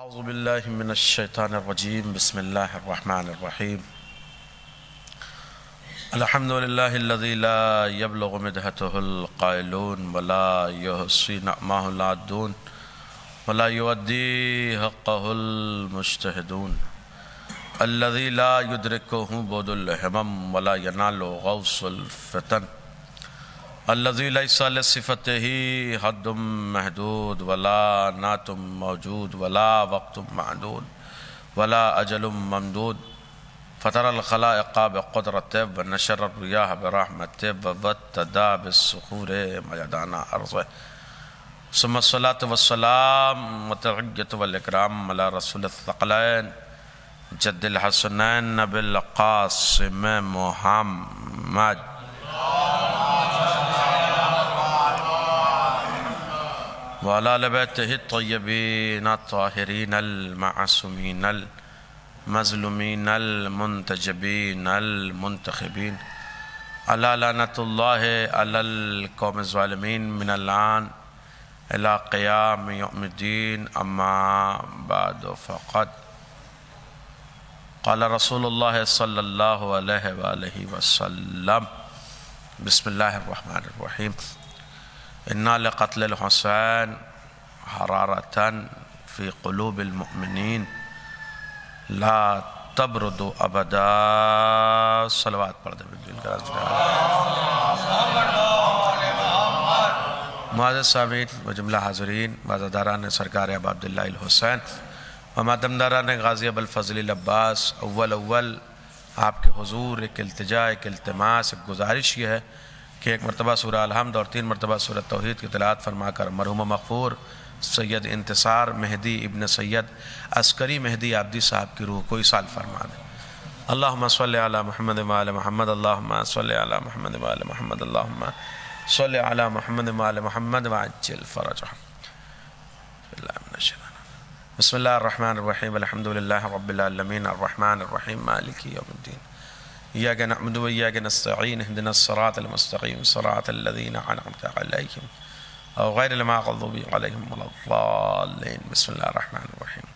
اعوذ باللہ من الشیطان الرجیم بسم اللہ الرحمن الرحیم الحمد للہ الذی لا یبلغ مدحته القائلون ولا یحصی نعمہ العادون ولا یؤدی حقہ المجتہدون الذی لا یدرکہ بعد الہمم ولا ینال غوث الفتن الذی لیس لصفتہ حد محدود ولا نعت موجود ولا وقت معدود ولا اجل ممدود فطر الخلائق بقدرتہ ونشر الریاح برحمتہ وابتدى بالصخور میدان ارضہ ثم الصلاة والسلام والتحیۃ والاکرام علی رسول الثقلین جد الحسنین نبی القاسم محمد وعلى آل بيته الطيبين الطاهرين المعصومين المظلومين المنتجبين المنتخبين على لعنة الله على القوم الظالمين من الآن إلى قيام يوم الدين أما بعد فقد قال رسول الله صلى الله عليه وآله وسلم بسم الله الرحمن الرحيم إنا لقتل الحسين حرارة في قلوب المؤمنين لا تبرد أبدا صلوات پڑھ دیں معزز سامعین و جملہ حاضرین وعزاداران سرکار ابا عبداللہ الحسین و ماتمداران غازی ابوالفضل العباس اول آپ کے حضور ایک التجا ایک التماس ایک گزارش یہ ہے کہ ایک مرتبہ سورہ الحمد اور 3 مرتبہ سورہ توحید کی تلاوت فرما کر مرحوم مغفور سید انتصار مہدی ابن سید عسکری مہدی عابدی صاحب کی روح کو ایصال فرما دیں اللہم صلی علی محمد و آل محمد اللہم صلی علی محمد و آل محمد اللہم صلی علی محمد و آل محمد وعجل فرجہم بسم اللہ الرحمن الرحیم الحمدللہ رب العالمین الرحمن الرحیم مالک یوم الدین إياك نعبد وإياك نستعين اهدنا الصراط المستقيم صراط الذين أنعمت عليهم غير المغضوب عليهم ولا الضالين بسم الله الرحمن الرحيم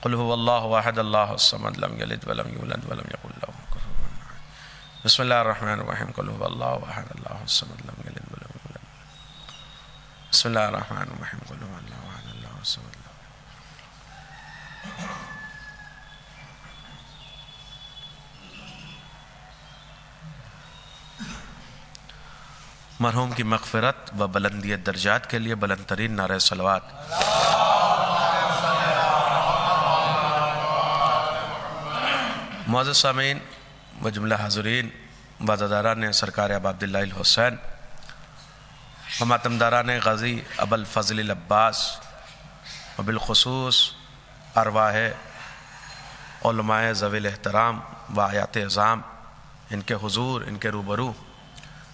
قل هو الله أحد الله الصمد لم يلد ولم يولد ولم يكن له كفوا أحد بسم الله الرحمن الرحيم قل هو الله أحد الله الصمد لم يلد ولم يولد بسم الله الرحمن الرحيم قل هو الله أحد الله الصمد مرحوم کی مغفرت و بلندی درجات کے لیے بلند ترین نعرہ صلوات معزز سامعین و جملہ حاضرین وعزاداران سرکار ابا عبداللہ الحسین و ماتمداران غازی ابوالفضل العباس و بالخصوص ارواح علماء ذوی الاحترام و آیات اعظام ان کے حضور ان کے روبرو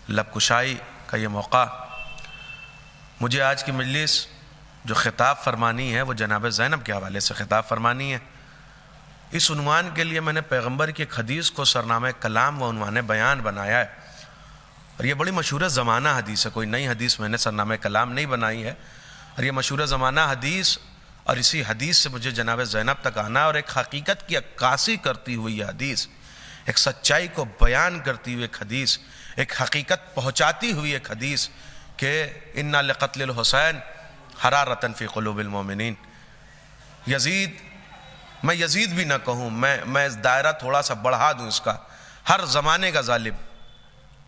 لب کشائی کا یہ موقع مجھے آج کی مجلس جو خطاب فرمانی ہے وہ جناب زینب کے حوالے سے خطاب فرمانی ہے اس عنوان کے لیے میں نے پیغمبر کی ایک حدیث کو سرنامہ کلام و عنوان بیان بنایا ہے اور یہ بڑی مشہور زمانہ حدیث ہے، کوئی نئی حدیث میں نے سرنامہ کلام نہیں بنائی ہے اور یہ مشہور زمانہ حدیث اور اسی حدیث سے مجھے جناب زینب تک آنا اور ایک حقیقت کی عکاسی کرتی ہوئی یہ حدیث، ایک سچائی کو بیان کرتی ہوئی ایک حدیث، ایک حقیقت پہنچاتی ہوئی ایک حدیث کہ انا لقتل الحسین حرارتن فی قلوب المومنین۔ یزید، میں یزید بھی نہ کہوں، میں اس دائرہ تھوڑا سا بڑھا دوں اس کا، ہر زمانے کا ظالم،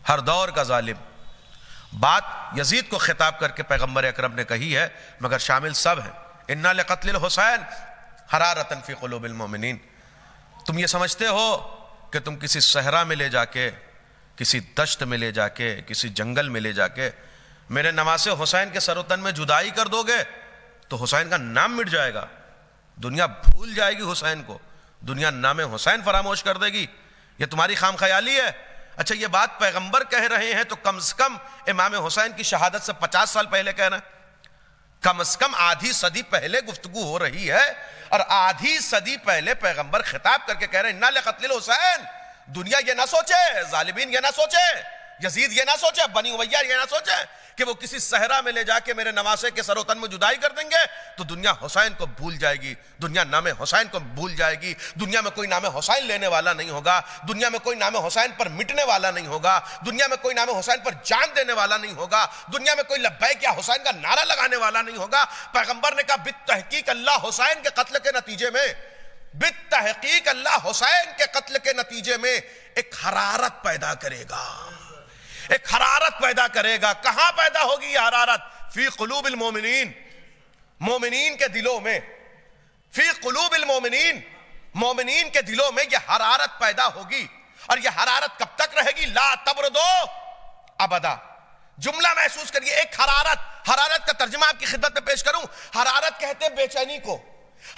ہر دور کا ظالم، بات یزید کو خطاب کر کے پیغمبر اکرم نے کہی ہے مگر شامل سب ہیں۔ انا لقتل الحسین حرارتن فی قلوب المومنین۔ تم یہ سمجھتے ہو کہ تم کسی صحرا میں لے جا کے، کسی دشت میں لے جا کے، کسی جنگل میں لے جا کے میرے نواسے حسین کے سر و تن میں جدائی کر دو گے تو حسین کا نام مٹ جائے گا، دنیا بھول جائے گی حسین کو، دنیا نام حسین فراموش کر دے گی، یہ تمہاری خام خیالی ہے۔ اچھا یہ بات پیغمبر کہہ رہے ہیں تو کم از کم امام حسین کی شہادت سے 50 سال پہلے کہہ رہے ہیں، کم از کم آدھی صدی پہلے گفتگو ہو رہی ہے اور آدھی صدی پہلے پیغمبر خطاب کر کے کہہ رہے ہیں انا لقتل الحسین۔ دنیا یہ نہ سوچے، ظالمین یہ نہ سوچے، یزید یہ نہ سوچے، بنی امیہ یہ نہ سوچے کہ وہ کسی صحرا میں لے جا کے میرے نواسے کے سر و تن میں جدائی کر دیں گے تو دنیا حسین کو بھول جائے گی، دنیا نام حسین کو بھول جائے گی، دنیا میں کوئی نام حسین لینے والا نہیں ہوگا، دنیا میں کوئی نام حسین پر مٹنے والا نہیں ہوگا، دنیا میں کوئی نام حسین پر جان دینے والا نہیں ہوگا، دنیا میں کوئی لبیک یا حسین کا نعرہ لگانے والا نہیں ہوگا۔ پیغمبر نے کہا بالتحقیق اللہ حسین کے قتل کے نتیجے میں، بالتحقیق اللہ حسین کے قتل کے نتیجے میں ایک حرارت پیدا کرے گا، ایک حرارت پیدا کرے گا۔ کہاں پیدا ہوگی یہ حرارت؟ فی قلوب المومنین، مومنین کے دلوں میں، فی قلوب المومنین، مومنین کے دلوں میں یہ حرارت پیدا ہوگی۔ اور یہ حرارت کب تک رہے گی؟ لا تبردو ابدا۔ جملہ محسوس کریے، ایک حرارت، حرارت کا ترجمہ آپ کی خدمت میں پیش کروں۔ حرارت کہتے ہیں بے چینی کو،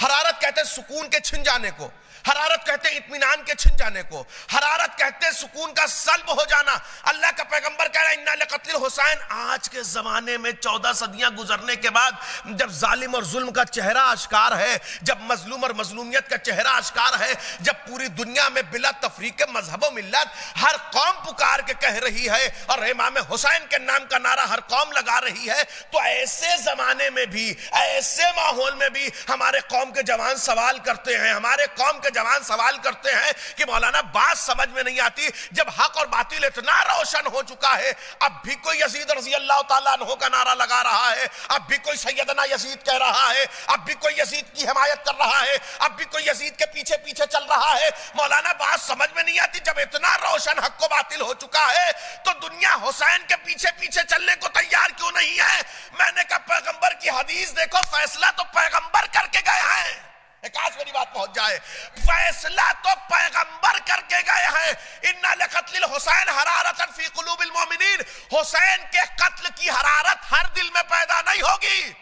حرارت کہتے ہیں سکون کے چھن جانے کو، حرارت کہتے ہیں اطمینان کے چھن جانے کو، حرارت کہتے ہیں سکون کا سلب ہو جانا۔ اللہ کا پیغمبر کہہ رہا ہے اِنَّا لِقَتْلِ الحسین۔ آج کے زمانے میں 14 صدیاں گزرنے کے بعد جب ظالم اور ظلم کا چہرہ آشکار ہے، جب مظلوم اور مظلومیت کا چہرہ آشکار ہے، جب پوری دنیا میں بلا تفریق مذہب و ملت ہر قوم پکار کے کہہ رہی ہے اور امام حسین کے نام کا نعرہ ہر قوم لگا رہی ہے، تو ایسے زمانے میں بھی، ایسے ماحول میں بھی ہمارے قوم کے جوان سوال کرتے ہیں، ہمارے قوم کے جوان سوال کرتے ہیں کہ مولانا بات سمجھ میں نہیں آتی، جب حق اور باطل اتنا روشن ہو چکا ہے، اب بھی کوئی یزید رضی اللہ تعالیٰ عنہ کا نعرہ لگا رہا ہے، اب بھی کوئی سیدنا یزید کہہ رہا ہے، اب بھی کوئی یزید کی حمایت کر رہا ہے، اب بھی کوئی یزید کے پیچھے پیچھے چل رہا ہے۔ مولانا بات سمجھ میں نہیں آتی، جب اتنا روشن حق و باطل ہو چکا ہے تو دنیا حسین کے پیچھے پیچھے چلنے کو تیار کیوں نہیں ہے؟ میں نے کہا پیغمبر کی حدیث دیکھو، فیصلہ تو پیغمبر کر کے گئے ہیں۔ ایک آج میری بات پہنچ جائے، فیصلہ تو پیغمبر کر کے گئے ہیں۔ اِنَّا لِقَتْلِ الْحُسَيْنِ حَرَارَةً فِي قُلُوبِ الْمُؤْمِنِينَ۔ حسین کے قتل کی حرارت ہر دل میں پیدا نہیں ہوگی۔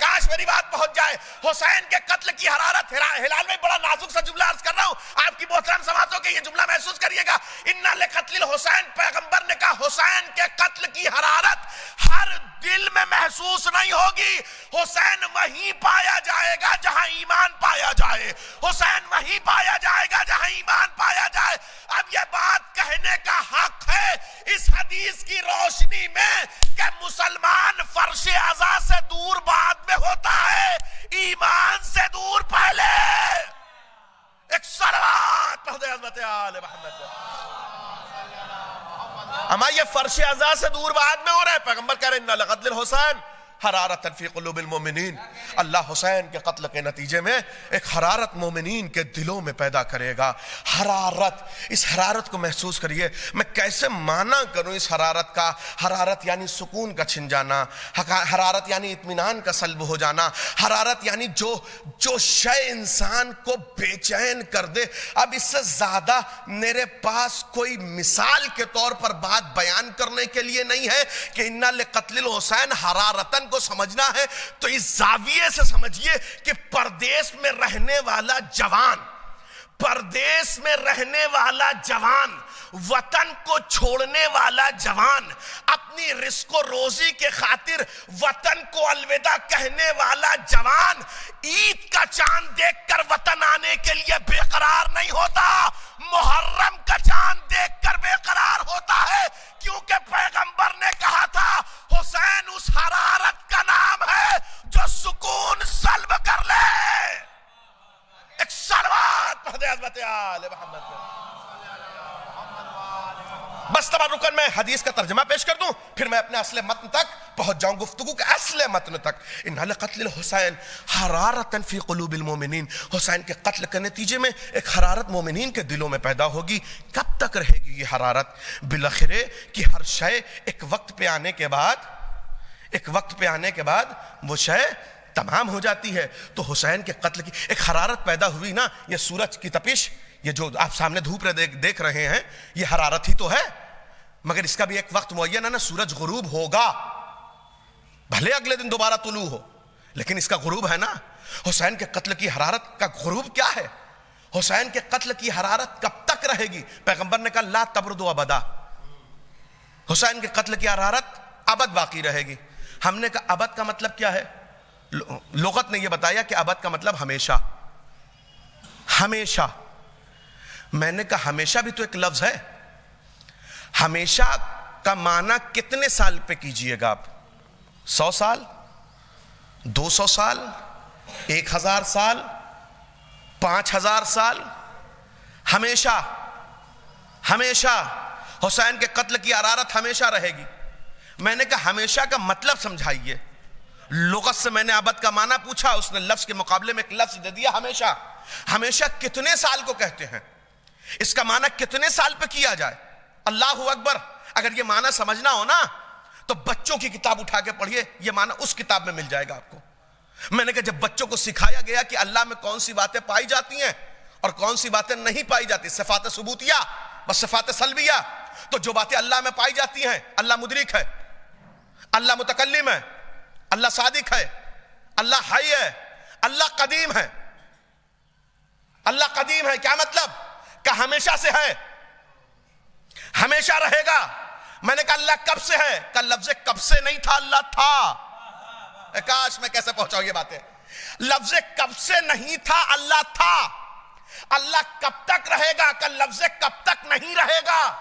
کاش میری بات پہنچ جائے۔ حسین کے قتل کی حرارت، ہلال میں بڑا نازک سا جملہ عرض کر رہا ہوں، آپ کی محترم سماعتوں کے یہ جملہ محسوس کریے گا۔ اِنَّا لِقَتْلِ الْحُسَيْنِ، پیغمبر نے کہا حسین کے قتل کی حرارت ہر دل میں محسوس نہیں ہوگی۔ حسین وہیں پایا جائے گا جہاں ایمان پایا جائے، حسین وہیں پایا جائے گا جہاں ایمان پایا جائے۔ اب یہ بات کہنے کا حق ہے اس حدیث کی روشنی میں کہ مسلمان فرش عزا سے دور بعد میں ہوتا ہے، ایمان سے دور پہلے۔ ایک صلوات پڑھ دے حضرت آل محمد۔ اما یہ فرش عزا سے دور بعد میں ہو رہا ہے، پیغمبر کہہ رہے ہیں اِنَّا لِقَتْلِ الْحُسَيْنِ حرارت فی قلوب المومنین۔ اللہ حسین کے قتل کے نتیجے میں ایک حرارت مومنین کے دلوں میں پیدا کرے گا۔ حرارت، اس حرارت کو محسوس کریے۔ میں کیسے معنی کروں اس حرارت کا؟ حرارت یعنی سکون کا چھن جانا، حرارت یعنی اطمینان کا سلب ہو جانا، حرارت یعنی جو شے انسان کو بے چین کر دے۔ اب اس سے زیادہ میرے پاس کوئی مثال کے طور پر بات بیان کرنے کے لیے نہیں ہے کہ اِنَّا لِقَتْلِ الْحُسَيْنِ حرارتاً کو سمجھنا ہے تو اس زاویے سے سمجھیے کہ پردیس میں رہنے والا جوان، پردیس میں رہنے والا جوان، وطن کو چھوڑنے والا جوان، اپنی رزق و روزی کے خاطر وطن کو الوداع کہنے والا جوان، عید کا چاند دیکھ کر وطن آنے کے لیے بے قرار نہیں ہوتا، محرم کا چاند دیکھ کر بے قرار ہوتا ہے، کیونکہ پیغمبر نے کہا تھا حسین اس حرارت کا نام ہے جو سکون سلب کر لے۔ ایک صلوات پڑھ دے حضرت آل محمد۔ بس تبرکن میں حدیث کا ترجمہ پیش کر دوں، پھر میں اپنے اصل متن تک پہنچ جاؤں، گفتگو کے اصل متن تک۔ اِنَّا لِقَتْلِ الْحُسَيْنِ حَرَارَةً فِي قُلُوبِ الْمُؤْمِنِينَ۔ حسین کے قتل کے نتیجے میں ایک حرارت مومنین کے دلوں میں پیدا ہوگی۔ کب تک رہے گی یہ حرارت؟ بالآخر کہ ہر شے ایک وقت پہ آنے کے بعد وہ شے تمام ہو جاتی ہے۔ تو حسین کے قتل کی ایک حرارت پیدا ہوئی نا، یہ سورج کی تپش، یہ جو آپ سامنے دھوپ دیکھ رہے ہیں، یہ حرارت ہی تو ہے، مگر اس کا بھی ایک وقت معین ہے نا۔ سورج غروب ہوگا، بھلے اگلے دن دوبارہ طلوع ہو، لیکن اس کا غروب ہے نا۔ حسین کے قتل کی حرارت کا غروب کیا ہے؟ حسین کے قتل کی حرارت کب تک رہے گی؟ پیغمبر نے کہا لا تبردو ابدا، حسین کے قتل کی حرارت ابد باقی رہے گی۔ ہم نے کہا ابد کا مطلب کیا ہے؟ لغت نے یہ بتایا کہ ابد کا مطلب ہمیشہ، ہمیشہ۔ میں نے کہا ہمیشہ بھی تو ایک لفظ ہے، ہمیشہ کا معنی کتنے سال پہ کیجئے گا آپ؟ 100 سال، 200 سال، 1000 سال، 5000 سال؟ ہمیشہ، ہمیشہ حسین کے قتل کی حرارت ہمیشہ رہے گی۔ میں نے کہا ہمیشہ کا مطلب سمجھائیے۔ لغت سے میں نے ابد کا معنی پوچھا، اس نے لفظ کے مقابلے میں ایک لفظ دے دیا ہمیشہ۔ ہمیشہ کتنے سال کو کہتے ہیں؟ اس کا معنی کتنے سال پہ کیا جائے؟ اللہ اکبر! اگر یہ معنی سمجھنا ہو نا تو بچوں کی کتاب اٹھا کے پڑھیے، یہ معنی اس کتاب میں مل جائے گا آپ کو۔ میں نے کہا جب بچوں کو سکھایا گیا کہ اللہ میں کون سی باتیں پائی جاتی ہیں اور کون سی باتیں نہیں پائی جاتی، صفات ثبوتیہ و صفات سلبیہ، تو جو باتیں اللہ میں پائی جاتی ہیں، اللہ مدرک ہے، اللہ متکلم ہے، اللہ صادق ہے، اللہ حی ہے، اللہ قدیم ہے۔ اللہ قدیم ہے کیا مطلب؟ کہ ہمیشہ سے ہے، ہمیشہ رہے گا۔ میں نے کہا اللہ کب سے ہے؟ کہ لفظ کب سے نہیں تھا، اللہ تھا۔ کاش میں کیسے پہنچاؤں یہ باتیں۔ لفظ کب سے نہیں تھا، اللہ تھا۔ اللہ کب تک رہے گا؟ کہ لفظ کب تک نہیں رہے گا،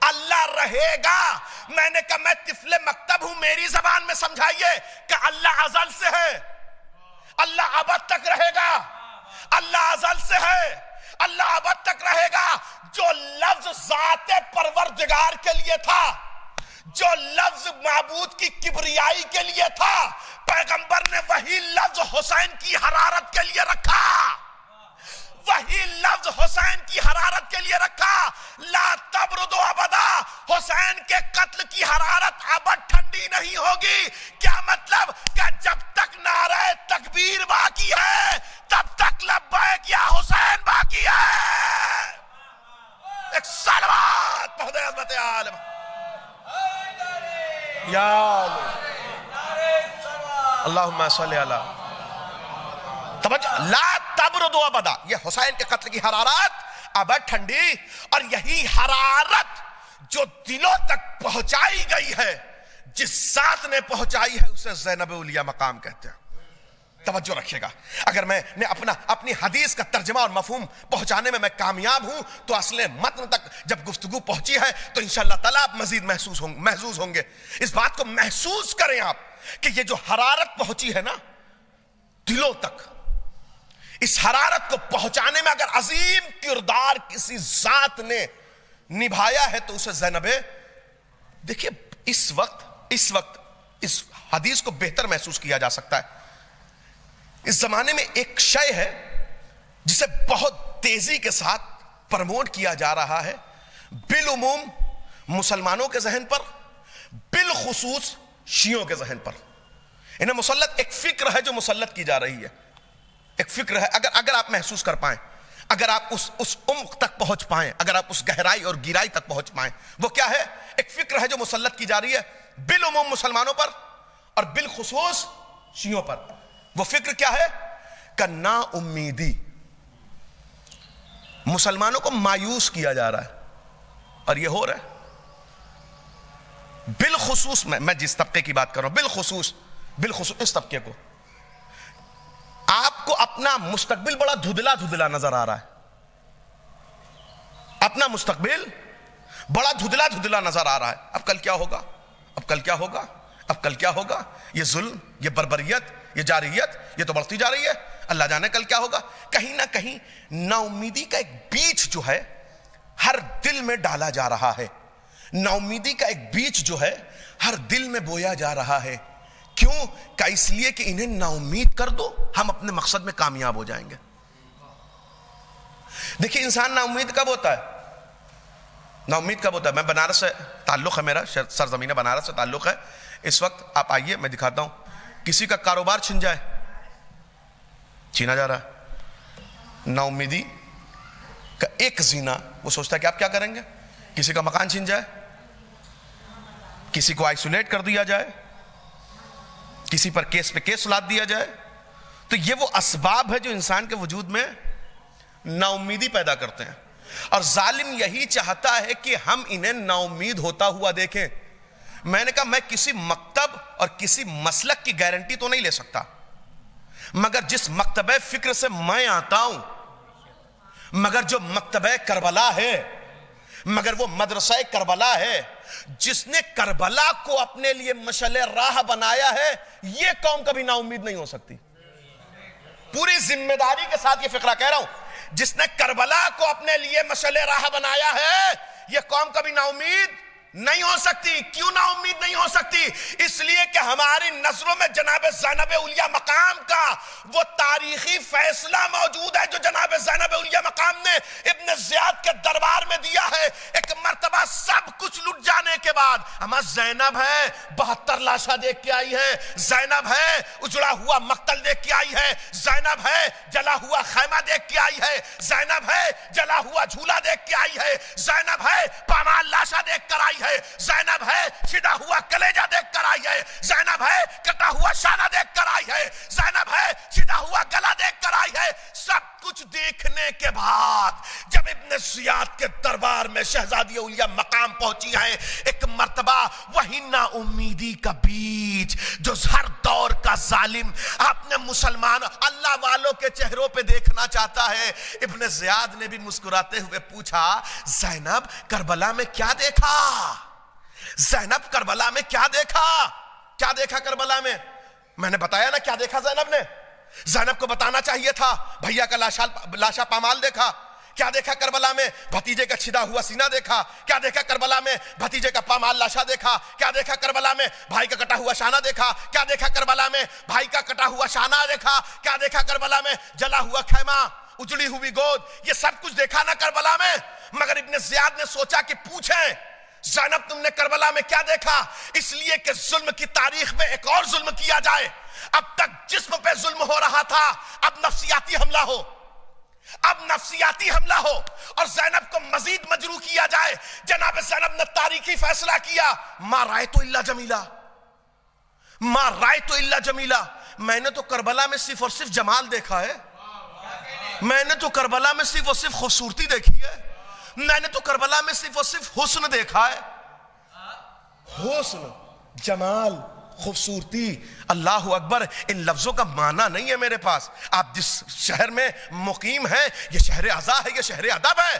اللہ رہے گا۔ میں نے کہا میں طفل مکتب ہوں، میری زبان میں سمجھائیے کہ اللہ ازل سے ہے، اللہ ابد تک رہے گا، اللہ ازل سے ہے، اللہ ابد تک رہے گا۔ جو لفظ ذات پروردگار کے لیے تھا، جو لفظ معبود کی کبریائی کے لیے تھا، پیغمبر نے وہی لفظ حسین کی حرارت کے لیے رکھا، وہی لفظ حسین کی حرارت کے لیے رکھا۔ لا تبرد ابدا، حسین کے قتل کی حرارت ابد ٹھنڈی نہیں ہوگی۔ کیا مطلب؟ کہ جب تک نعرہ تکبیر باقی ہے تب تک لبیک یا حسین باقی ہے۔ ایک صلوات بہت عظمت عالم یا اللہم صلی علی توجہ۔ لا تبرد ابدا، یہ حسین کے قتل کی حرارت ابد ٹھنڈی، اور یہی حرارت جو دلوں تک پہنچائی گئی ہے، جس ذات نے پہنچائی ہے، اسے زینب اولیاء مقام کہتے ہیں۔ توجہ رکھیے گا، اگر میں نے اپنی حدیث کا ترجمہ اور مفہوم پہنچانے میں کامیاب ہوں تو اصل متن تک جب گفتگو پہنچی ہے تو انشاءاللہ تعالیٰ آپ مزید محظوظ ہوں گے۔ اس بات کو محسوس کریں آپ کہ یہ جو حرارت پہنچی ہے نا دلوں تک، اس حرارت کو پہنچانے میں اگر عظیم کردار کسی ذات نے نبھایا ہے تو اسے زینب۔ دیکھیے اس وقت اس حدیث کو بہتر محسوس کیا جا سکتا ہے۔ اس زمانے میں ایک شے ہے جسے بہت تیزی کے ساتھ پروموٹ کیا جا رہا ہے، بالعموم مسلمانوں کے ذہن پر، بالخصوص شیعوں کے ذہن پر۔ انہیں مسلط ایک فکر ہے جو مسلط کی جا رہی ہے، ایک فکر ہے۔ اگر آپ محسوس کر پائیں، اگر آپ اس عمق تک پہنچ پائیں، اگر آپ اس گہرائی اور گہرائی تک پہنچ پائیں، وہ کیا ہے؟ ایک فکر ہے جو مسلط کی جا رہی ہے بالعموم مسلمانوں پر اور بالخصوص شیعوں پر۔ وہ فکر کیا ہے؟ کہ نا امیدی، مسلمانوں کو مایوس کیا جا رہا ہے، اور یہ ہو رہا ہے بالخصوص میں جس طبقے کی بات کر رہا ہوں، بالخصوص اس طبقے کو۔ آپ کو اپنا مستقبل بڑا دھدلا نظر آ رہا ہے، اپنا مستقبل بڑا دھدلا نظر آ رہا ہے۔ اب کل کیا ہوگا، اب کل کیا ہوگا، اب کل کیا ہوگا؟ یہ ظلم، یہ بربریت، یہ جارحیت، یہ تو بڑھتی جا رہی ہے، اللہ جانے کل کیا ہوگا۔ کہیں نہ کہیں نا امیدی کا ایک بیج جو ہے ہر دل میں ڈالا جا رہا ہے، نا امیدی کا ایک بیج جو ہے ہر دل میں بویا جا رہا ہے۔ کیوں؟ کہ اس لیے کہ انہیں نا امید کر دو، ہم اپنے مقصد میں کامیاب ہو جائیں گے۔ دیکھیے انسان نا امید کب ہوتا ہے؟ نا امید کب ہوتا ہے؟ میں بنارس سے تعلق ہے، میرا سرزمین بنارس سے تعلق ہے۔ اس وقت آپ آئیے میں دکھاتا ہوں، کسی کا کاروبار چھن جائے، چھینا جا رہا ہے، نا امیدی کا ایک زینہ، وہ سوچتا ہے کہ آپ کیا کریں گے۔ کسی کا مکان چھن جائے، کسی کو آئسولیٹ کر دیا جائے، کسی پر کیس پہ کیس لاد دیا جائے، تو یہ وہ اسباب ہے جو انسان کے وجود میں نا امیدی پیدا کرتے ہیں۔ اور ظالم یہی چاہتا ہے کہ ہم انہیں نا امید ہوتا ہوا دیکھیں۔ میں نے کہا میں کسی مکتب اور کسی مسلک کی گارنٹی تو نہیں لے سکتا، مگر جس مکتبہ فکر سے میں آتا ہوں، مگر جو مکتبہ کربلا ہے، مگر وہ مدرسہ کربلا ہے جس نے کربلا کو اپنے لیے مشعل راہ بنایا ہے. یہ قوم کبھی نا امید نہیں ہو سکتی. پوری ذمہ داری کے ساتھ یہ فقرہ کہہ رہا ہوں. جس نے کربلا کو اپنے لیے مشعل راہ بنایا ہے یہ قوم کبھی نا امید نہیں ہو سکتی. کیوں نا امید نہیں ہو سکتی؟ اس لیے کہ ہماری نظروں میں جناب زینب اولیاء مقام کا وہ تاریخی فیصلہ موجود ہے جو جناب زینب اولیاء مقام نے ابن زیاد کے دربار میں دیا ہے. ایک مرتبہ سب کچھ لٹ جانے کے بعد اما زینب ہے 72 لاشاں دیکھ کے آئی ہے, زینب ہے اجڑا ہوا مقتل دیکھ کے آئی ہے, زینب ہے جلا ہوا خیمہ دیکھ کے آئی ہے, زینب ہے جلا ہوا جھولا دیکھ کے آئی ہے, زینب ہے پامال لاشاں دیکھ کر آئی ہے, زینب ہے فدا ہوا کلیجہ دیکھ کر آئی ہے, زینب ہے کٹا ہوا شانہ دیکھ کر آئی ہے, زینب ہے فدا ہوا گلا دیکھ کر آئی ہے. سب کچھ دیکھنے کے بعد جب ابن زیاد کے دربار میں شہزادی اولیاء مقام پہنچی ہیں, ایک مرتبہ وہی نا امیدی کا بیج جو ہر دور کا ظالم اپنے مسلمان اللہ والوں کے چہروں پہ دیکھنا چاہتا ہے. ابن زیاد نے بھی مسکراتے ہوئے پوچھا, زینب کربلا میں کیا دیکھا؟ زینب کربلا میں کیا دیکھا؟ کیا دیکھا کربلا میں؟ میں نے بتایا نا کیا دیکھا زینب نے. زینب کو بتانا چاہیے تھا بھیا کا لاشا پامال دیکھا. کیا دیکھا کربلا میں؟ بھتیجے کا چھدا ہوا سینہ دیکھا. کیا دیکھا کربلا میں؟ بھتیجے کا پامال لاشا دیکھا. کیا دیکھا کربلا میں؟ بھائی کا کٹا ہوا شانہ دیکھا. کیا دیکھا کربلا میں؟ بھائی کا کٹا ہوا شانہ دیکھا. کیا دیکھا کربلا میں؟ جلا ہوا خیمہ, اجڑی ہوئی گود. یہ سب کچھ دیکھا نا کربلا میں. مگر ابن زیاد نے سوچا کہ پوچھیں زینب تم نے کربلا میں کیا دیکھا؟ اس لیے کہ ظلم کی تاریخ میں ایک اور ظلم کیا جائے. اب تک جسم پہ ظلم ہو رہا تھا, اب نفسیاتی حملہ ہو, اب نفسیاتی حملہ ہو اور زینب کو مزید مجروح کیا جائے. جناب زینب نے تاریخی فیصلہ کیا, ما رأیت الا جمیلہ, ما رأیت الا جمیلہ. میں نے تو کربلا میں صرف اور صرف جمال دیکھا ہے. میں نے تو کربلا میں صرف اور صرف خوبصورتی دیکھی ہے. میں نے تو کربلا میں صرف اور صرف حسن دیکھا ہے. حسن, جمال, خوبصورتی. اللہ اکبر, ان لفظوں کا معنی نہیں ہے میرے پاس. آپ جس شہر میں مقیم ہیں یہ شہر عزا ہے, یہ شہر ادب ہے,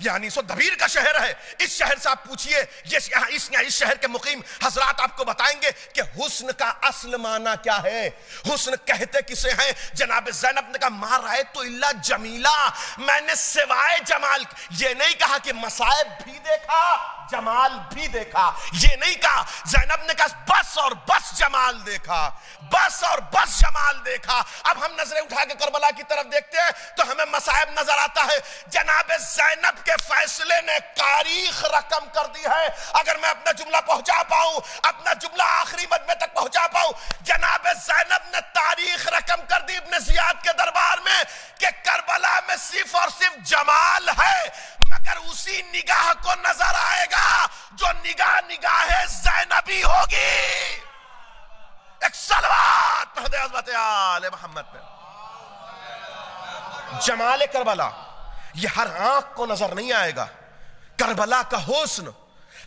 یعنی سو دبیر کا شہر ہے. اس شہر سے آپ پوچھئے, اس شہر کے مقیم حضرات آپ کو بتائیں گے کہ حسن کا اصل معنی کیا ہے. حسن کہتے کسے ہیں؟ جناب زینب نے کہا ما رأیت الا جمیلہ, میں نے سوائے جمال, یہ نہیں کہا کہ مصائب بھی دیکھا جمال بھی دیکھا, یہ نہیں کہا. زینب نے کہا بس اور بس جمال دیکھا, بس اور بس جمال دیکھا. اب ہم نظریں اٹھا کے کربلا کی طرف دیکھتے ہیں تو ہمیں مصائب نظر آتا ہے. جناب زینب کے فیصلے نے تاریخ رقم کر دی ہے. اگر میں اپنا جملہ پہنچا پاؤں, اپنا جملہ آخری مجمع تک پہنچا پاؤں, جناب زینب نے تاریخ رقم کر دی ابن زیاد کے دربار میں کہ کربلا میں صرف اور صرف جمال ہے, مگر اسی نگاہ کو نظر آئے گا جو نگاہ زینبی ہوگی. ایک صلوات پڑھ دے حضرت آل محمد پہ. جمال کربلا یہ ہر آنکھ کو نظر نہیں آئے گا. کربلا کا حسن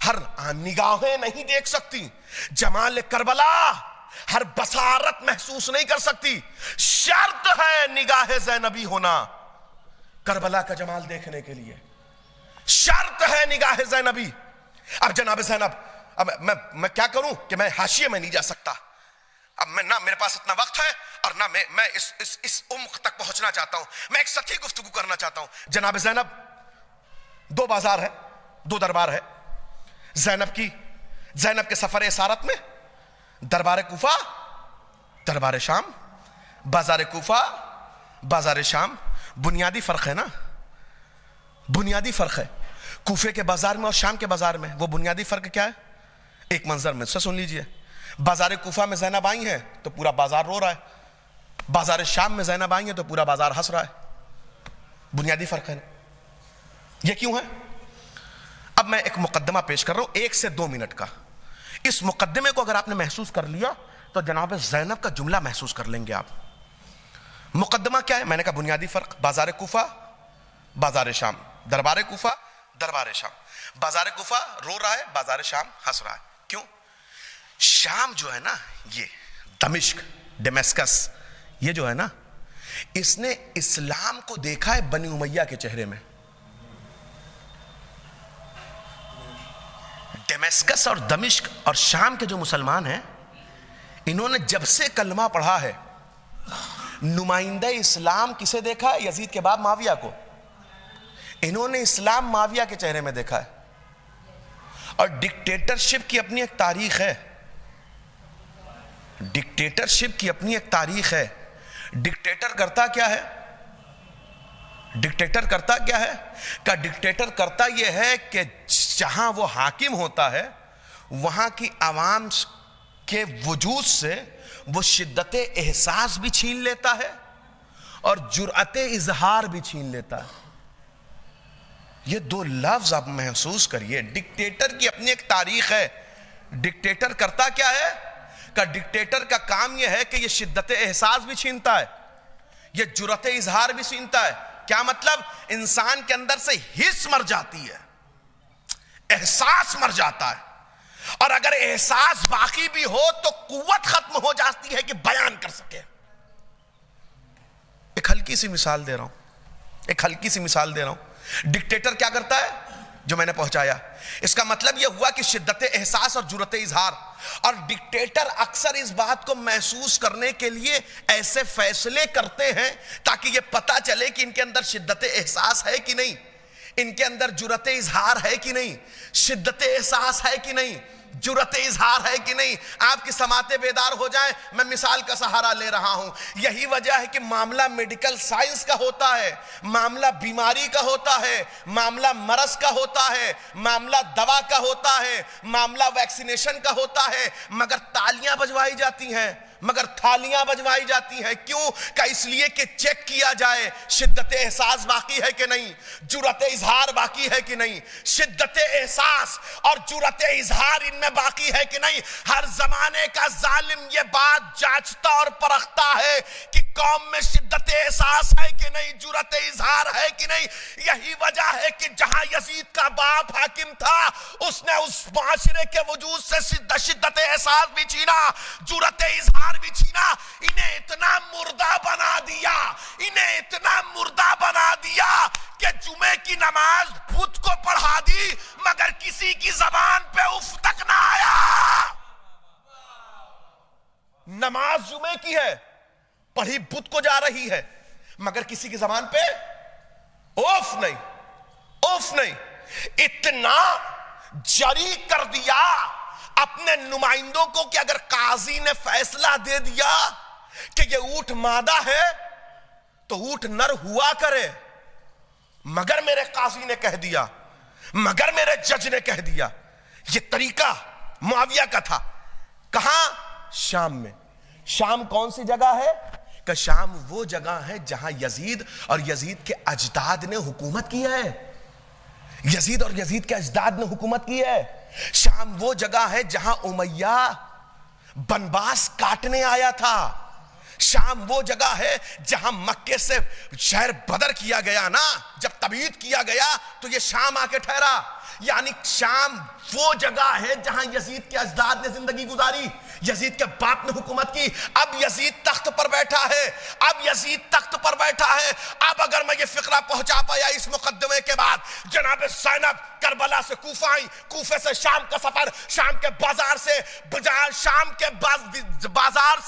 ہر نگاہیں نہیں دیکھ سکتی. جمال کربلا ہر بصارت محسوس نہیں کر سکتی. شرط ہے نگاہ زینبی ہونا کربلا کا جمال دیکھنے کے لیے. شرط ہے نگاہ زینبی. اب جناب زینب, اب میں کیا کروں کہ میں حاشیے میں نہیں جا سکتا. اب میں نہ میرے پاس اتنا وقت ہے اور نہ میں اس عمق تک پہنچنا چاہتا ہوں. میں ایک سطحی گفتگو کرنا چاہتا ہوں. جناب زینب, دو بازار ہے, دو دربار ہے. زینب کے سفر اسارت میں دربار کوفہ, دربار شام, بازار کوفہ, بازار شام. بنیادی فرق ہے نا, بنیادی فرق ہے. کوفے کے بازار میں اور شام کے بازار میں وہ بنیادی فرق کیا ہے؟ ایک منظر میں سے سن لیجئے. بازار کوفہ میں زینب آئی ہیں تو پورا بازار رو رہا ہے, بازار شام میں زینب آئی ہیں تو پورا بازار ہنس رہا ہے. بنیادی فرق ہے. یہ کیوں ہے؟ اب میں ایک مقدمہ پیش کر رہا ہوں 1 سے 2 منٹ کا. اس مقدمے کو اگر آپ نے محسوس کر لیا تو جناب زینب کا جملہ محسوس کر لیں گے آپ. مقدمہ کیا ہے؟ میں نے کہا بنیادی فرق, بازار کوفہ, بازار شام. دربار کوفہ, دربار شام. بازار کوفہ رو رہا ہے, بازار شام ہنس رہا ہے. کیوں؟ شام جو ہے نا, یہ دمشق, ڈیمسکس, یہ جو ہے نا, اس نے اسلام کو دیکھا ہے بنی امیہ کے چہرے میں. دمشقس اور دمشق اور شام کے جو مسلمان ہیں، انہوں نے جب سے کلمہ پڑھا ہے، نمائندہ اسلام کسے دیکھا ہے؟ یزید کے باپ معاویہ کو. انہوں نے اسلام معاویہ کے چہرے میں دیکھا ہے. اور ڈکٹیٹرشپ کی اپنی ایک تاریخ ہے. ڈکٹیٹرشپ کی اپنی ایک تاریخ ہے. ڈکٹیٹر کرتا کیا ہے؟ ڈکٹیٹر کرتا کیا ہے؟ کہ ڈکٹیٹر کرتا یہ ہے کہ جہاں وہ حاکم ہوتا ہے وہاں کی عوام کے وجود سے وہ شدت احساس بھی چھین لیتا ہے اور جرأت اظہار بھی چھین لیتا ہے. یہ دو لفظ آپ محسوس کریے. ڈکٹیٹر کی اپنی ایک تاریخ ہے. ڈکٹیٹر کرتا کیا ہے؟ کہ ڈکٹیٹر کا کام یہ ہے کہ یہ شدت احساس بھی چھینتا ہے، یہ جرأت اظہار بھی چھینتا ہے. کیا مطلب؟ انسان کے اندر سے حس مر جاتی ہے، احساس مر جاتا ہے، اور اگر احساس باقی بھی ہو تو قوت ختم ہو جاتی ہے کہ بیان کر سکے. ایک ہلکی سی مثال دے رہا ہوں. ڈکٹیٹر کیا کرتا ہے؟ جو میں نے پہنچایا، اس کا مطلب یہ ہوا کہ شدت احساس اور جرأت اظہار. اور ڈکٹیٹر اکثر اس بات کو محسوس کرنے کے لیے ایسے فیصلے کرتے ہیں تاکہ یہ پتا چلے کہ ان کے اندر شدت احساس ہے کہ نہیں، ان کے اندر جرأت اظہار ہے کہ نہیں، شدت احساس ہے کہ نہیں، جرأت اظہار ہے کہ نہیں. آپ کی سماعتیں بیدار ہو جائیں. میں مثال کا سہارا لے رہا ہوں. یہی وجہ ہے کہ معاملہ میڈیکل سائنس کا ہوتا ہے، معاملہ بیماری کا ہوتا ہے، معاملہ مرض کا ہوتا ہے، معاملہ دوا کا ہوتا ہے، معاملہ ویکسینیشن کا ہوتا ہے، مگر تالیاں بجوائی جاتی ہیں، مگر تھالیاں بجوائی جاتی ہیں. کیوں؟ کہ اس لیے کہ چیک کیا جائے شدت احساس باقی ہے کہ نہیں، جرأت اظہار باقی ہے کہ نہیں. شدت احساس اور جرأت اظہار ان میں باقی ہے کہ نہیں. ہر زمانے کا ظالم یہ بات جانچتا اور پرکھتا ہے کہ قوم میں شدت احساس ہے کہ نہیں، جرأت اظہار ہے کہ نہیں. یہی وجہ ہے کہ جہاں یزید کا باپ حاکم تھا اس نے اس معاشرے کے وجود سے شدت احساس بھی چھینا، جرأت اظہار بھی چھینا. انہیں اتنا مردہ بنا دیا کہ جمعے کی نماز بت کو پڑھا دی مگر کسی کی زبان پہ اف تک نہ آیا. نماز جمعے کی ہے، پڑھی بت کو جا رہی ہے، مگر کسی کی زبان پہ اوف نہیں. اتنا جری کر دیا اپنے نمائندوں کو کہ اگر قاضی نے فیصلہ دے دیا کہ یہ اونٹ مادہ ہے تو اونٹ نر ہوا کرے، مگر میرے قاضی نے کہہ دیا، مگر میرے جج نے کہہ دیا. یہ طریقہ معاویہ کا تھا. کہاں؟ شام میں. شام کون سی جگہ ہے؟ کہ شام وہ جگہ ہے جہاں یزید اور یزید کے اجداد نے حکومت کی ہے. یزید اور یزید کے اجداد نے حکومت کی ہے. شام وہ جگہ ہے جہاں امیہ بنباس کاٹنے آیا تھا. شام وہ جگہ ہے جہاں مکے سے شہر بدر کیا گیا نا، جب تبعید کیا گیا تو یہ شام آ کے ٹھہرا. یعنی شام وہ جگہ ہے جہاں یزید کے اجداد نے زندگی گزاری، یزید کے باپ نے حکومت کی. اب یزید تخت پر بیٹھا ہے. اب اگر میں یہ فقرہ پہنچا پایا اس مقدمے کے بعد، جناب زینب کربلا سے کوفہ آئی، کوفے سے شام کا سفر، شام کے بازار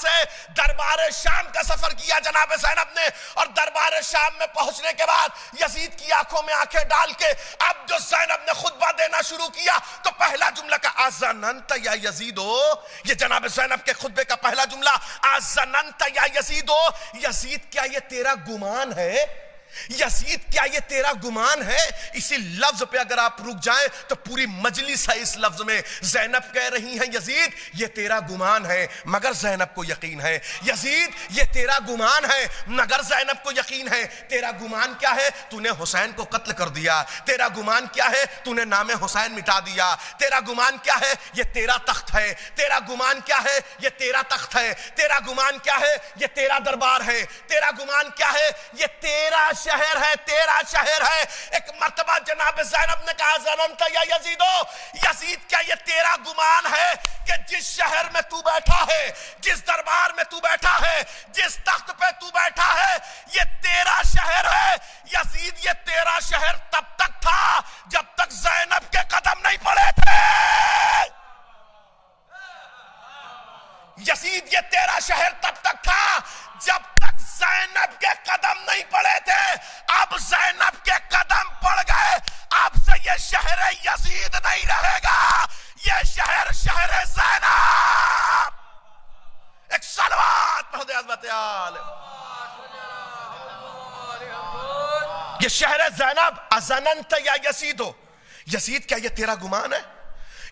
سے دربار شام کا سفر کیا جناب زینب نے. اور دربار شام میں پہنچنے کے بعد یزید کی آنکھوں میں آنکھیں ڈال کے اب جو زینب نے خطبہ دینا شروع کیا تو پہلا جملہ کا آزننت یا یزیدو، یہ جناب زینب کے خطبے کا پہلا جملہ، آزننت یا یزیدو. یزید کیا یہ تیرا گمان ہے؟ یزید کیا یہ تیرا گمان ہے؟ اسی لفظ پہ اگر آپ رک جائیں تو پوری مجلس ہے اس لفظ میں. زینب کہہ رہی ہیں یزید یہ تیرا گمان ہے، مگر زینب کو یقین ہے. یزید یہ تیرا گمان ہے، مگر زینب کو یقین ہے. تیرا گمان کیا ہے؟ تو نے حسین کو قتل کر دیا. تیرا گمان کیا ہے؟ تو نے نام حسین مٹا دیا. تیرا گمان کیا ہے؟ یہ تیرا تخت ہے. تیرا گمان کیا ہے؟ یہ تیرا تخت ہے. تیرا گمان کیا ہے؟ یہ تیرا دربار ہے. تیرا گمان کیا ہے؟ یہ تیرا شہر ہے، تیرا شہر ہے. ایک مرتبہ جناب زینب نے کہا زننت یا یزیدو، یزید کیا یہ تیرا گمان ہے کہ جس شہر میں تو بیٹھا ہے، جس دربار میں تو بیٹھا ہے، جس تخت پہ تو بیٹھا ہے، یہ تیرا شہر ہے؟ یزید یہ تیرا شہر تب تک تھا جب تک زینب کے قدم نہیں پڑے تھے. یہ شہر زینب ازننت یا یزید ہو، یزید کیا یہ تیرا گمان ہے؟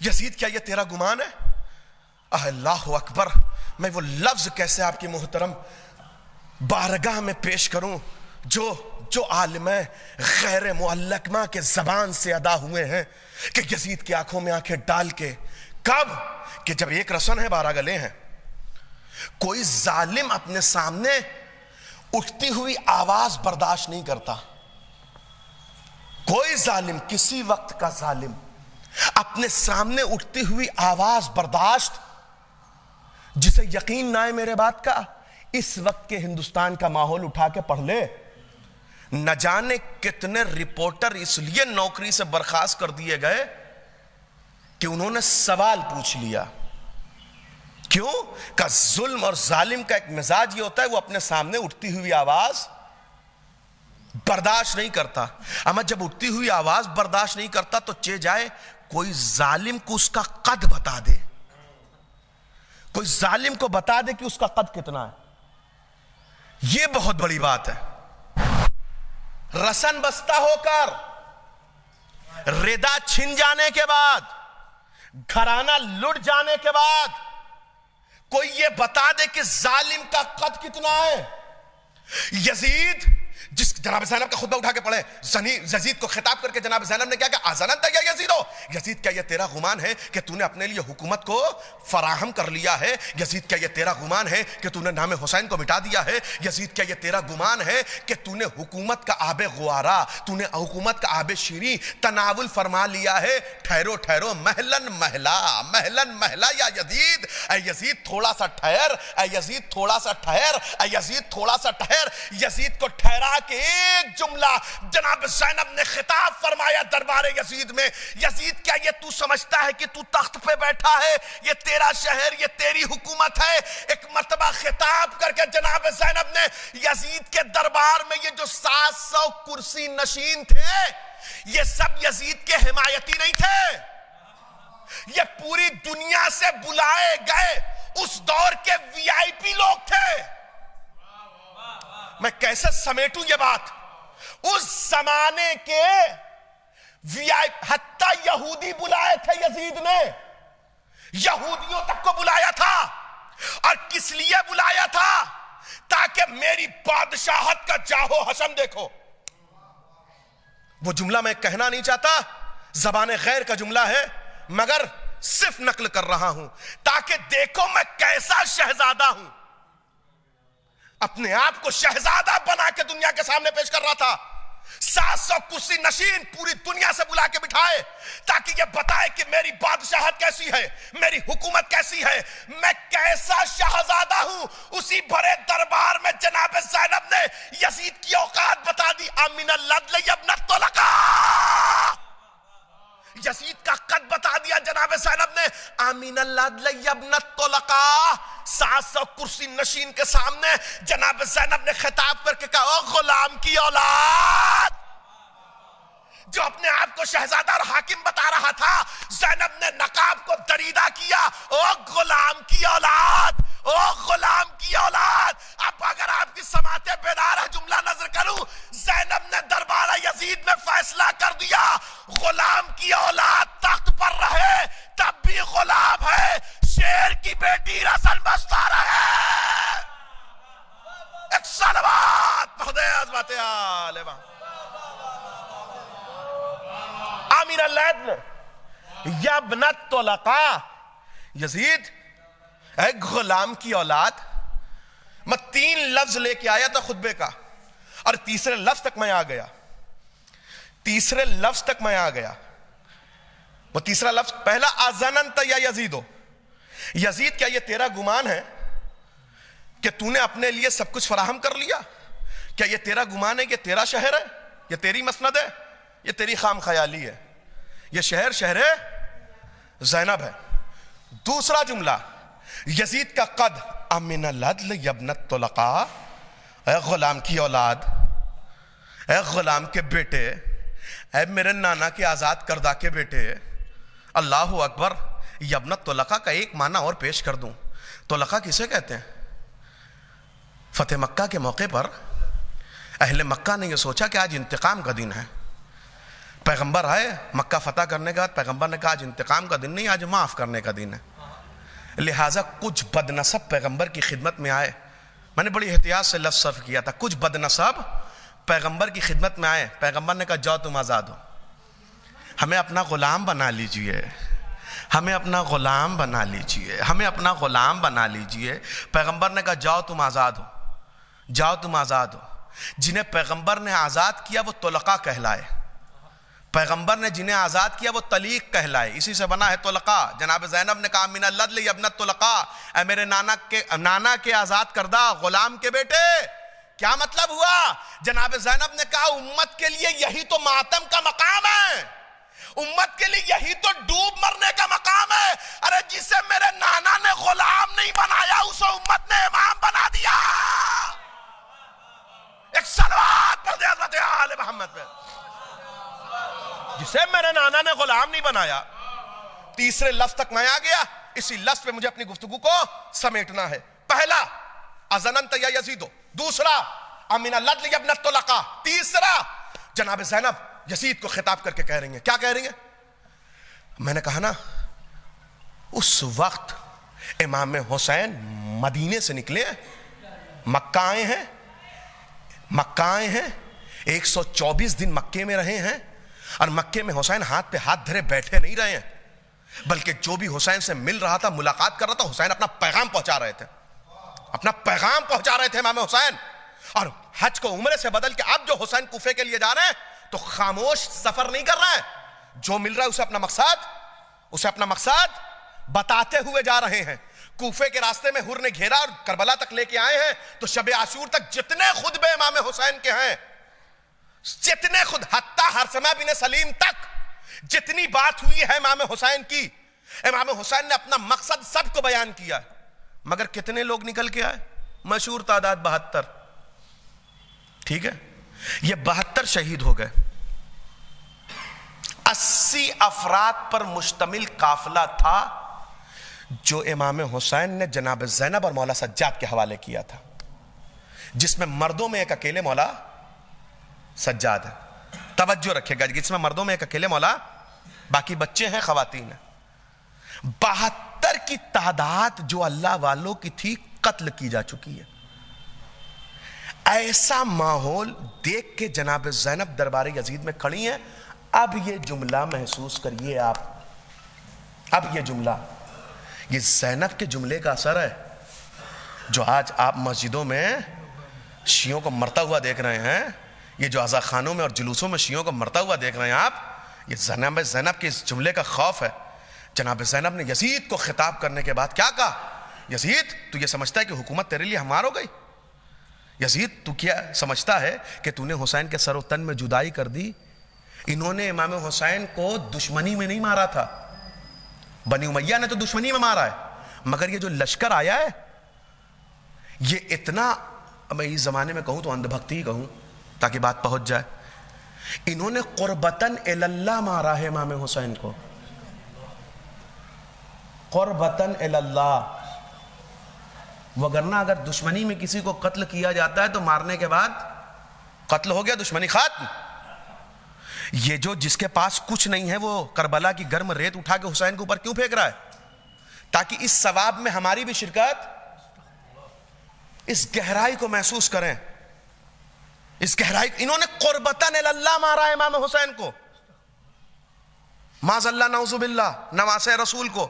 یزید کیا یہ تیرا گمان ہے؟ اللہ اکبر، میں وہ لفظ کیسے آپ کی محترم بارگاہ میں پیش کروں جو عالم غیر معلقمہ کے زبان سے ادا ہوئے ہیں کہ یزید کی آنکھوں میں آنکھیں ڈال کے، کب کہ جب ایک رسن ہے 12 گلے ہیں، کوئی ظالم اپنے سامنے اٹھتی ہوئی آواز برداشت نہیں کرتا، کوئی ظالم، کسی وقت کا ظالم اپنے سامنے اٹھتی ہوئی آواز برداشت، جسے یقین نہ ہے میرے بات کا، اس وقت کے ہندوستان کا ماحول اٹھا کے پڑھ لے، نہ جانے کتنے رپورٹر اس لیے نوکری سے برخاست کر دیے گئے کہ انہوں نے سوال پوچھ لیا۔ کیوں؟ کہ ظلم اور ظالم کا ایک مزاج یہ ہوتا ہے، وہ اپنے سامنے اٹھتی ہوئی آواز برداشت نہیں کرتا۔ اما جب اٹھتی ہوئی آواز برداشت نہیں کرتا تو چے جائے کوئی ظالم کو اس کا قد بتا دے، کوئی ظالم کو بتا دے کہ اس کا قد کتنا ہے۔ یہ بہت بڑی بات ہے۔ رسن بستہ ہو کر، ردا چھن جانے کے بعد، گھرانہ لٹ جانے کے بعد، کوئی یہ بتا دے کہ ظالم کا قد کتنا ہے۔ یزید، جس جناب زینب کا خطبہ اٹھا کے پڑھے، یزید کو خطاب کر کے جناب زینب نے کیا کہا؟ ازننت یا یزید ہو، یزید کیا یہ تیرا گمان ہے کہ تو نے اپنے لیے حکومت کو فراہم کر لیا ہے؟ یزید کیا یہ تیرا گمان ہے کہ تو نے نام حسین کو مٹا دیا ہے؟ یزید کیا یہ تیرا گمان ہے کہ تو نے حکومت کا آب غوارہ، تو نے حکومت کا آب شیریں تناول فرما لیا ہے؟ ٹھہرو ٹھہرو، مہلن مہلا، مہلن مہلا یا یزید، اے یزید تھوڑا سا ٹھہر، اے یزید تھوڑا سا ٹھہر، اے یزید تھوڑا سا ٹھہر۔ یزید کو ٹھہرا کہ ایک جملہ جناب زینب نے خطاب فرمایا دربار یزید میں، یزید کیا یہ تو سمجھتا ہے کہ تو تخت پہ بیٹھا ہے؟ یہ تیرا شہر، یہ تیری حکومت ہے۔ ایک مرتبہ خطاب کر کے جناب زینب نے یزید کے دربار میں یہ جو 700 کرسی نشین تھے، یہ سب یزید کے حمایتی نہیں تھے، یہ پوری دنیا سے بلائے گئے اس دور کے وی آئی پی لوگ تھے۔ میں کیسے سمیٹوں یہ بات؟ اس زمانے کے وی آئی، حتیٰ یہودی بلائے تھے یزید نے، یہودیوں تک کو بلایا تھا۔ اور کس لیے بلایا تھا؟ تاکہ میری بادشاہت کا جاہو حشم دیکھو۔ وہ جملہ میں کہنا نہیں چاہتا، زبان غیر کا جملہ ہے، مگر صرف نقل کر رہا ہوں تاکہ دیکھو میں کیسا شہزادہ ہوں۔ اپنے آپ کو شہزادہ بنا کے دنیا کے سامنے پیش کر رہا تھا۔ 700 کرسی نشین پوری دنیا سے بلا کے بٹھائے تاکہ یہ بتائے کہ میری بادشاہت کیسی ہے، میری حکومت کیسی ہے، میں کیسا شہزادہ ہوں۔ اسی بڑے دربار میں جناب زینب نے یزید کی اوقات بتا دی۔ امین العدل یا ابن الطلقاء، یزید کا قد بتا دیا جناب زینب نے۔ امین العدل یا ابن الطلقاء، 700 کرسی نشین کے سامنے جناب زینب نے خطاب کر کے کہا، او غلام کی اولاد، جو اپنے آپ کو شہزادہ اور حاکم بتا رہا تھا، زینب نے نقاب کو دریدہ کیا۔ او غلام کی اولاد، او غلام کی اولاد۔ اب اگر آپ کی سماعت بیدار ہے، جملہ نظر کروں، زینب نے دربار یزید میں فیصلہ کر دیا، غلام کی اولاد تخت پر رہے تب بھی غلام ہے، شیر کی بیٹی رسن بستہ رہے۔ ایک صلوات مہدے عظمت عالمہ۔ امین العدل یا ابن الطلقاء، یزید اے غلام کی اولاد۔ میں 3 لفظ لے کے آیا تھا خطبے کا، اور تیسرے لفظ تک میں آ گیا، تیسرے لفظ تک میں آ گیا۔ وہ تیسرا لفظ پہلا، ازننت یا یزید ہو، یزید کیا یہ تیرا گمان ہے کہ تو نے اپنے لیے سب کچھ فراہم کر لیا؟ کیا یہ تیرا گمان ہے کہ تیرا شہر ہے، یہ تیری مسند ہے، یہ تیری خام خیالی ہے؟ یہ شہر شہر زینب ہے۔ دوسرا جملہ، یزید کا قد، امن العدل یا ابن الطلقاء، اے غلام کی اولاد، اے غلام کے بیٹے، اے میرے نانا کے آزاد کردہ کے بیٹے۔ اللہ اکبر۔ ابن الطلقاء کا ایک معنی اور پیش کر دوں، طلقاء کسے کہتے ہیں؟ فتح مکہ کے موقع پر اہل مکہ نے یہ سوچا کہ آج انتقام کا دن ہے. پیغمبر آئے مکہ فتح کرنے کے بعد، پیغمبر نے کہا آج انتقام کا دن نہیں، آج معاف کرنے کا دن ہے. لہٰذا کچھ بد نسب پیغمبر کی خدمت میں آئے. میں نے بڑی احتیاط سے لفظ صرف کیا تھا. کچھ بد نسب پیغمبر کی خدمت میں آئے. پیغمبر نے کہا جاؤ تم آزاد ہو، ہمیں اپنا غلام بنا لیجئے، ہمیں اپنا غلام بنا لیجئے، ہمیں اپنا غلام بنا لیجئے. پیغمبر نے کہا جاؤ تم آزاد ہو، جاؤ تم آزاد ہو. جنہیں پیغمبر نے آزاد کیا وہ طلقاء کہلائے. پیغمبر نے جنہیں آزاد کیا وہ طلیق کہلائے. اسی سے بنا ہے طلقاء. جناب زینب نے کہا من اللدل یا ابنت طلقاء، اے میرے نانا کے آزاد کردہ غلام کے بیٹے. کیا مطلب ہوا؟ جناب زینب نے کہا امت کے لیے یہی تو ماتم کا مقام ہے، امت کے لیے یہی تو ڈوب مرنے کا مقام ہے. ارے جسے میرے نانا نے غلام نہیں بنایا اسے امت نے امام بنا دیا. ایک صلوات پڑھ دے حضرت آل محمد پہ. جسے میرے نانا نے غلام نہیں بنایا. تیسرے لفظ تک میں آ گیا. اسی لفظ پہ مجھے اپنی گفتگو کو سمیٹنا ہے. پہلا ازننت یا یزیدو، دوسرا امن اللدل یا ابن الطلقاء، تیسرا جناب زینب یزید کو خطاب کر کے کہہ رہی ہیں. کیا کہہ رہی ہیں؟ میں نے کہا نا اس وقت امام حسین مدینے سے نکلے ہیں، مکہ آئے ہیں، مکہ آئے ہیں، 124 دن مکے میں رہے ہیں. اور مکے میں حسین ہاتھ پہ ہاتھ دھرے بیٹھے نہیں رہے ہیں، بلکہ جو بھی حسین سے مل رہا تھا، ملاقات کر رہا تھا، حسین اپنا پیغام پہنچا رہے تھے، اپنا پیغام پہنچا رہے تھے امام حسین. اور حج کو عمرے سے بدل کے اب جو حسین کوفے کے لیے جا رہے ہیں تو خاموش سفر نہیں کر رہے ہیں. جو مل رہا ہے اسے اپنا مقصد بتاتے ہوئے جا رہے ہیں. کوفے کے راستے میں حر نے گھیرا اور کربلا تک لے کے آئے ہیں. تو شب عاشور تک جتنے خطبے امام حسین کے ہیں، جتنے خود حتیٰ ہرسمہ بن سلیم تک جتنی بات ہوئی ہے امام حسین کی، امام حسین نے اپنا مقصد سب کو بیان کیا. مگر کتنے لوگ نکل کے آئے؟ مشہور تعداد 72. ٹھیک ہے، یہ 72 شہید ہو گئے. 80 افراد پر مشتمل قافلہ تھا جو امام حسین نے جناب زینب اور مولا سجاد کے حوالے کیا تھا، جس میں مردوں میں ایک اکیلے مولا سجاد ہے. توجہ رکھے گا، جس میں مردوں میں ایک اکیلے مولا، باقی بچے ہیں، خواتین ہیں. 72 کی تعداد جو اللہ والوں کی تھی قتل کی جا چکی ہے. ایسا ماحول دیکھ کے جناب زینب دربار یزید میں کھڑی ہیں. اب یہ جملہ محسوس کریے آپ، اب یہ جملہ، یہ زینب کے جملے کا اثر ہے جو آج آپ مسجدوں میں شیعوں کو مرتا ہوا دیکھ رہے ہیں. یہ جو عزا خانوں میں اور جلوسوں میں شیعوں کو مرتا ہوا دیکھ رہے ہیں آپ، یہ زینب کے اس جملے کا خوف ہے. جناب زینب نے یزید کو خطاب کرنے کے بعد کیا کہا؟ یزید تو یہ سمجھتا ہے کہ حکومت تیرے لیے ہمار ہو گئی؟ یزید تو کیا سمجھتا ہے کہ تو نے حسین کے سر و تن میں جدائی کر دی؟ انہوں نے امام حسین کو دشمنی میں نہیں مارا تھا، بنی امیہ نے تو دشمنی میں مارا ہے. مگر یہ جو لشکر آیا ہے یہ اتنا، میں اس زمانے میں کہوں تو اندھ بھکتی ہی کہوں تاکہ بات پہنچ جائے، انہوں نے قربتاً اللہ مارا ہے امام حسین کو، قربتاً اللہ. وگرنہ اگر دشمنی میں کسی کو قتل کیا جاتا ہے تو مارنے کے بعد قتل ہو گیا، دشمنی ختم. یہ جو جس کے پاس کچھ نہیں ہے وہ کربلا کی گرم ریت اٹھا کے حسین کے اوپر کیوں پھینک رہا ہے؟ تاکہ اس ثواب میں ہماری بھی شرکت، اس گہرائی کو محسوس کریں، اس گہرائی. انہوں نے قربتاً اللہ مارا ہے امام حسین کو، معاذ اللہ نعوذ باللہ، نواسے رسول کو.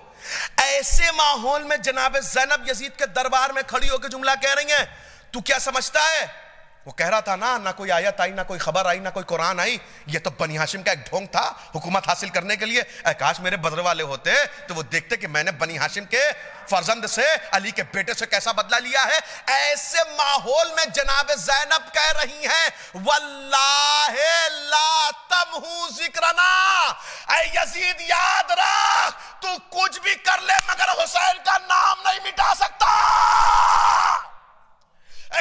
ایسے ماحول میں جناب زینب یزید کے دربار میں کھڑی ہو کے جملہ کہہ رہی ہیں. تو کیا سمجھتا ہے؟ وہ کہہ رہا تھا نہ کوئی آیت آئی، نہ کوئی خبر آئی، نہ کوئی قرآن آئی، یہ تو بنی ہاشم کا ایک ڈھونگ تھا حکومت حاصل کرنے کے لیے. اے کاش میرے بدر والے ہوتے تو وہ دیکھتے کہ میں نے بنی ہاشم کے فرزند سے، علی کے بیٹے سے کیسا بدلہ لیا ہے. ایسے ماحول میں جناب زینب کہہ رہی ہیں واللہ لا تمحو ذکرنا، اے یزید یاد رکھ تو کچھ بھی کر لے مگر حسین کا نام نہیں مٹا سکتا.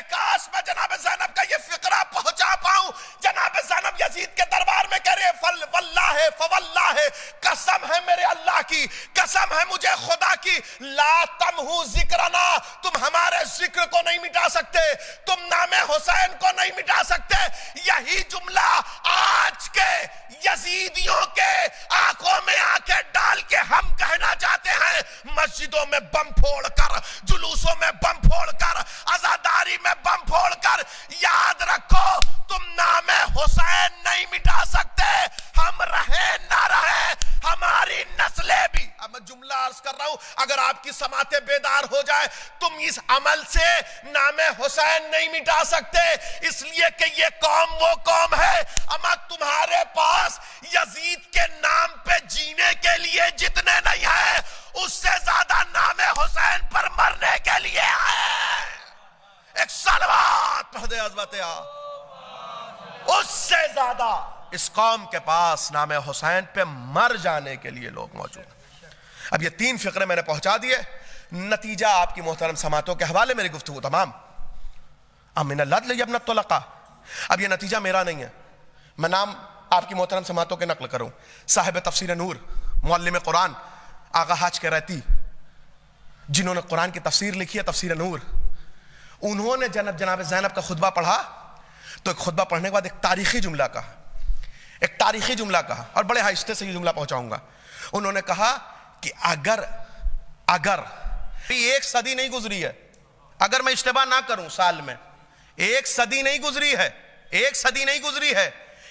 کاش میں جناب زینب کا یہ فقرہ پہنچا پاؤں. جناب زینب یزید کے دربار میں کہہ رہے فواللہ، قسم ہے میرے اللہ کی، قسم ہے مجھے خدا کی، لا تمحو ذکرنا، تم ہمارے ذکر کو نہیں مٹا سکتے، تم نام حسین کو نہیں مٹا سکتے. یہی جملہ آج کے یزیدیوں کے آنکھوں میں آنکھیں ڈال کے ہم کہنا چاہتے ہیں، مسجدوں میں بم پھوڑ کر، جلوسوں میں بم پھوڑ کر، عزاداری میں بم پھوڑ کر، یاد رکھو تم نام حسین نہیں مٹا سکتے، ہم رہیں نہ رہیں ہماری نسلیں بھی. اب میں جملہ عرض کر رہا ہوں، اگر آپ کی سماعتیں بیدار ہو جائے، تم اس عمل سے نام حسین نہیں مٹا سکتے، اس لیے کہ یہ قوم وہ قوم ہے، اما تمہارے پاس یزید کے نام پہ جینے کے لیے جتنے نہیں ہیں، اس سے زیادہ نام حسین پر مرنے کے لیے ہے. ایک صلوات پڑھ دے عظمت اس سے زیادہ اس قوم کے پاس نام حسین پہ مر جانے کے لیے لوگ موجود ہیں. اب یہ 3 فقرے میں نے پہنچا دیے. نتیجہ آپ کی محترم سماعتوں کے حوالے میری گفتگو تمام. امن اللہ ابن الطلقاء. اب یہ نتیجہ میرا نہیں ہے، میں نام آپ کی محترم سماعتوں کے نقل کروں. صاحب تفسیر نور، معلم قرآن آغا حاج کے رہتی، جنہوں نے قرآن کی تفسیر لکھی ہے، تفسیر نور، انہوں نے جناب زینب کا خطبہ پڑھا تو ایک خطبہ پڑھنے کے بعد ایک تاریخی جملہ کہا، اور بڑے آہستہ سے یہ جملہ پہنچاؤں گا. انہوں نے کہا کہ اگر 1 صدی نہیں گزری ہے، اگر میں اشتباہ نہ کروں، سال میں 1 صدی نہیں گزری ہے،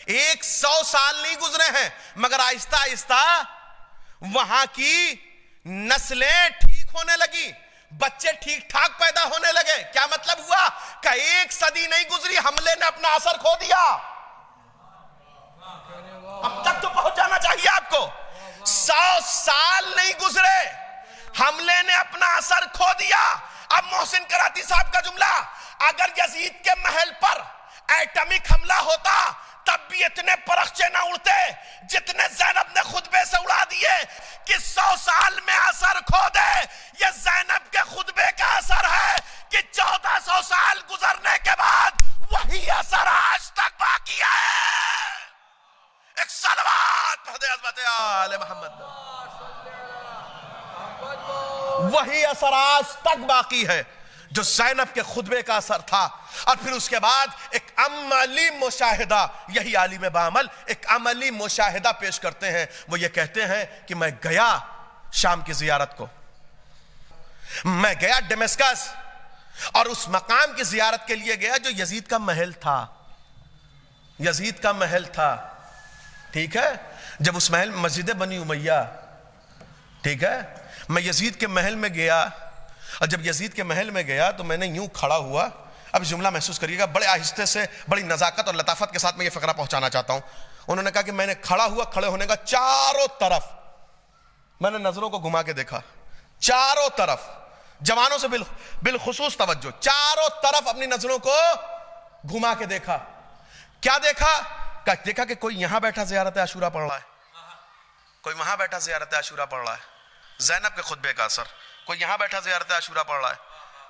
100 سال نہیں گزرے ہیں، مگر آہستہ آہستہ وہاں کی نسلیں ٹھیک ہونے لگی، بچے ٹھیک ٹھاک پیدا ہونے لگے. کیا مطلب ہوا کہ 1 صدی نہیں گزری، حملے نے اپنا اثر کھو دیا. اب تک تو پہنچ جانا چاہیے آپ کو. 100 سال نہیں گزرے، حملے نے اپنا اثر کھو دیا. اب محسن کراتی صاحب کا جملہ، اگر یزید کے محل پر ایٹمک حملہ ہوتا تب بھی اتنے پرخچے نہ اڑتے جتنے زینب نے خطبے سے اڑا دیے. کہ 100 سال میں اثر کھو دے، یہ زینب کے خطبے کا اثر ہے کہ 1400 سال گزرنے کے بعد وہی اثر آج تک باقی ہے. ایک صلوات پڑھ دے عظمت آل محمد. وہی اثر آج تک باقی ہے جو زینب کے خطبے کا اثر تھا. اور پھر اس کے بعد ایک عملی مشاہدہ، یہی عالم بعمل ایک عملی مشاہدہ پیش کرتے ہیں. وہ یہ کہتے ہیں کہ میں گیا شام کی زیارت کو، میں گیا ڈیمسکس، اور اس مقام کی زیارت کے لیے گیا جو یزید کا محل تھا. ٹھیک ہے، جب اس محل مسجد بنی امیہ، ٹھیک ہے، میں یزید کے محل میں گیا، اور جب یزید کے محل میں گیا تو میں نے یوں کھڑا ہوا. اب جملہ محسوس کریے گا، بڑے آہستہ سے، بڑی نزاکت اور لطافت کے ساتھ میں یہ فقرہ پہنچانا چاہتا ہوں. انہوں نے کہا کہ میں نے کھڑا ہوا، کھڑے ہونے کا چاروں طرف میں نے نظروں کو گھما کے دیکھا، چاروں طرف، جوانوں سے بالخصوص توجہ، چاروں طرف اپنی نظروں کو گھما کے دیکھا. کیا دیکھا؟ دیکھا کہ کوئی یہاں بیٹھا زیارت عاشورہ پڑھ رہا ہے، کوئی وہاں بیٹھا زیارت عاشورہ پڑھ رہا ہے، زینب کے خطبے کا اثر. کوئی یہاں بیٹھا زیارت عاشورہ پڑھ رہا ہے،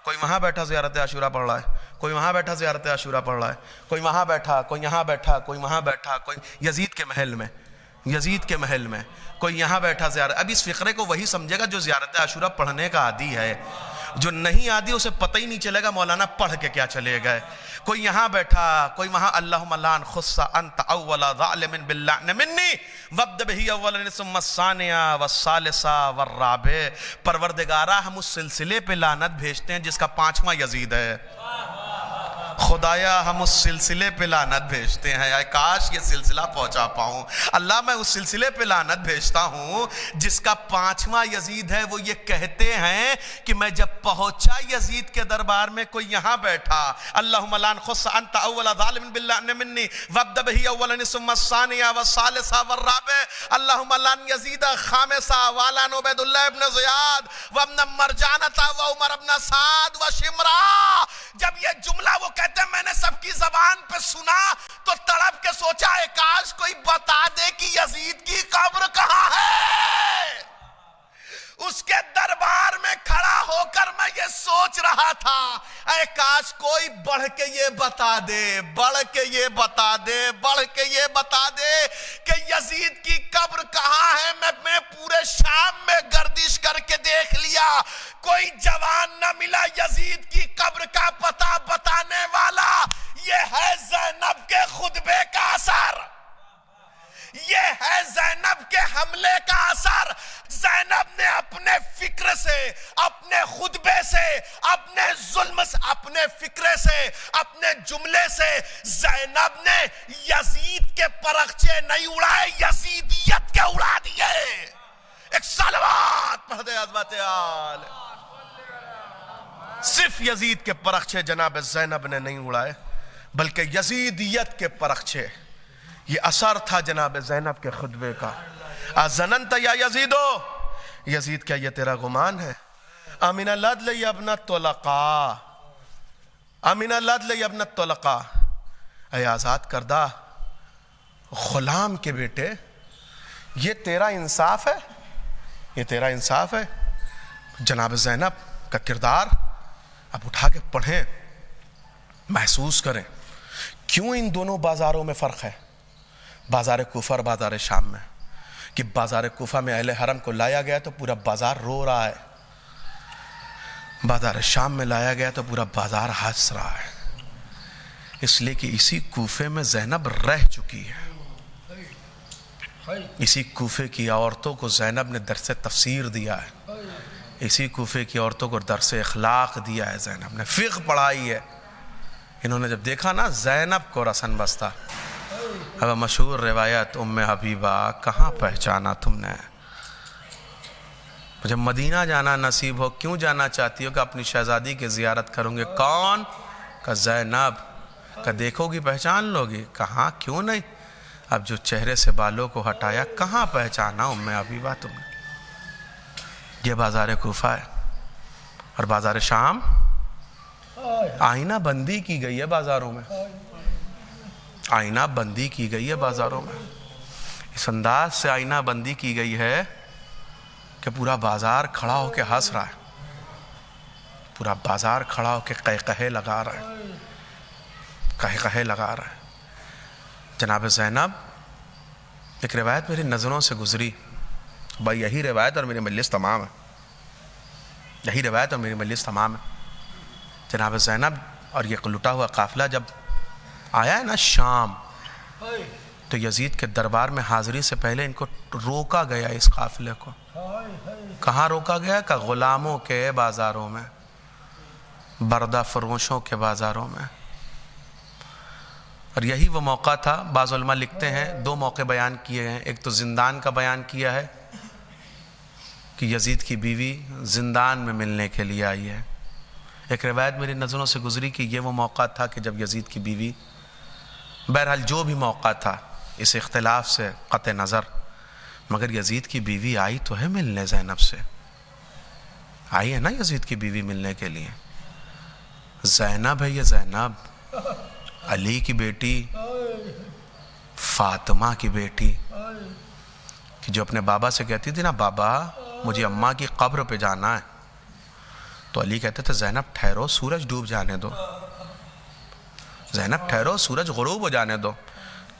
کوئی وہاں بیٹھا زیارت عاشورہ پڑھ رہا ہے، کوئی وہاں بیٹھا زیارت عاشورہ پڑھ رہا ہے، کوئی وہاں بیٹھا، کوئی یہاں بیٹھا، کوئی وہاں بیٹھا، کوئی یزید کے محل میں کوئی یہاں بیٹھا زیارت. اب اس فقرے کو وہی سمجھے گا جو زیارت عاشورہ پڑھنے کا عادی ہے. جو نہیں عادی اسے پتہ ہی نہیں چلے گا مولانا پڑھ کے کیا چلے گئے. کوئی یہاں بیٹھا، کوئی وہاں. اللہم لعن خص انت اول ظالم باللعن منی وابد به اولا ثم الثانیہ والثالثہ والرابع. پروردگارہ ہم اس سلسلے پہ لعنت بھیجتے ہیں جس کا 5واں یزید ہے. خدایا ہم اس سلسلے پہ لعنت بھیجتے ہیں، اے کاش یہ سلسلہ پہنچا پاؤں. اللہ میں اس سلسلے پہ لعنت بھیجتا ہوں جس کا 5واں یزید ہے. وہ یہ کہتے ہیں کہ میں جب پہنچا یزید کے دربار میں، کوئی یہاں بیٹھا، اللہم لعن خص انت اول ظالم باللعن منی وابد به اولا ثم الثانیہ والثالثہ والرابع. اللہم لعن یزید خامسہ ولعن عبید اللہ ابن زیاد وابن مرجانہ وعمر ابن سعد وشمرا. جب یہ جملہ وہ کہتے ہیں میں نے سب کی زبان پہ سنا تو تڑپ کے سوچا ہے کاش کوئی بتا دے کہ یزید کی قبر کہاں ہے. اس کے دربار میں کھڑا ہو کر میں یہ سوچ رہا تھا، اے کاش کوئی بڑھ کے یہ بتا دے، بڑھ کے یہ بتا دے، بڑھ کے یہ بتا دے کہ یزید کی قبر کہاں ہے. میں پورے شام میں گردش کر کے دیکھ لیا، کوئی جوان نہ ملا یزید کی قبر کا پتہ بتانے والا. یہ ہے زینب کے خطبے خطبے سے، اپنے ظلم سے، اپنے فکرے سے، اپنے جملے سے زینب نے یزید کے پرخچے نہیں اڑائے، یزیدیت کے اڑا دیے۔ ایک صلوات پڑھ دے عظمت آل۔ صرف یزید کے پرخچے جناب زینب نے نہیں اڑائے، بلکہ یزیدیت کے پرخچے۔ یہ اثر تھا جناب زینب کے خطبے کا۔ ازننت یا یزیدو، یزید کیا یہ تیرا گمان ہے؟ امین العدل یا ابن الطلقاء، امین العدل یا ابن الطلقاء، اے آزاد کردہ غلام کے بیٹے، یہ تیرا انصاف ہے؟ یہ تیرا انصاف ہے؟ جناب زینب کا کردار اب اٹھا کے پڑھیں، محسوس کریں کیوں ان دونوں بازاروں میں فرق ہے، بازار کوفہ اور بازار شام میں۔ کہ بازار کوفہ میں اہل حرم کو لایا گیا تو پورا بازار رو رہا ہے، بازار شام میں لایا گیا تو پورا بازار ہنس رہا ہے، اس لیے کہ اسی کوفے میں زینب رہ چکی ہے، اسی کوفے کی عورتوں کو زینب نے درس تفسیر دیا ہے، اسی کوفے کی عورتوں کو درس اخلاق دیا ہے، زینب نے فقہ پڑھائی ہے۔ انہوں نے جب دیکھا نا زینب کو رسن بستہ، اب مشہور روایت ام حبیبہ کہاں پہچانا تم نے؟ مجھے مدینہ جانا نصیب ہو، کیوں جانا چاہتی ہو؟ کہ اپنی شہزادی کی زیارت کروں گے۔ کون؟ کہ زینب۔ کہ دیکھو گی پہچان لو گی؟ کہاں، کیوں نہیں؟ اب جو چہرے سے بالوں کو ہٹایا، کہاں پہچانا ام حبیبہ تم نے؟ یہ بازار کوفہ ہے۔ اور بازار شام آئینہ بندی کی گئی ہے بازاروں میں، آئینہ بندی کی گئی ہے بازاروں میں، اس انداز سے آئینہ بندی کی گئی ہے کہ پورا بازار کھڑا ہو کے ہنس رہا ہے، پورا بازار کھڑا ہو کے قہقہے لگا رہا ہے، قہقہے لگا رہا ہے۔ جناب زینب، ایک روایت میری نظروں سے گزری، بھائی یہی روایت اور میری مجلس تمام ہے، یہی روایت اور میری مجلس تمام ہے۔ جناب زینب اور یہ لٹا ہوا قافلہ جب آیا ہے نا شام، تو یزید کے دربار میں حاضری سے پہلے ان کو روکا گیا، اس قافلے کو کہاں روکا گیا؟ کہ غلاموں کے بازاروں میں، بردہ فروشوں کے بازاروں میں۔ اور یہی وہ موقع تھا، بعض علماء لکھتے ہیں دو موقع بیان کیے ہیں، ایک تو زندان کا بیان کیا ہے کہ یزید کی بیوی زندان میں ملنے کے لیے آئی ہے، ایک روایت میری نظروں سے گزری کہ یہ وہ موقع تھا کہ جب یزید کی بیوی، بہرحال جو بھی موقع تھا اس اختلاف سے قطع نظر، مگر یزید کی بیوی آئی تو ہے ملنے، زینب سے آئی ہے نا یزید کی بیوی ملنے کے لیے۔ زینب ہے یہ زینب، علی کی بیٹی، فاطمہ کی بیٹی، کہ جو اپنے بابا سے کہتی تھی نا، بابا مجھے اماں کی قبر پہ جانا ہے، تو علی کہتے تھے زینب ٹھہرو، سورج ڈوب جانے دو، زینب ٹھہرو، سورج غروب ہو جانے دو،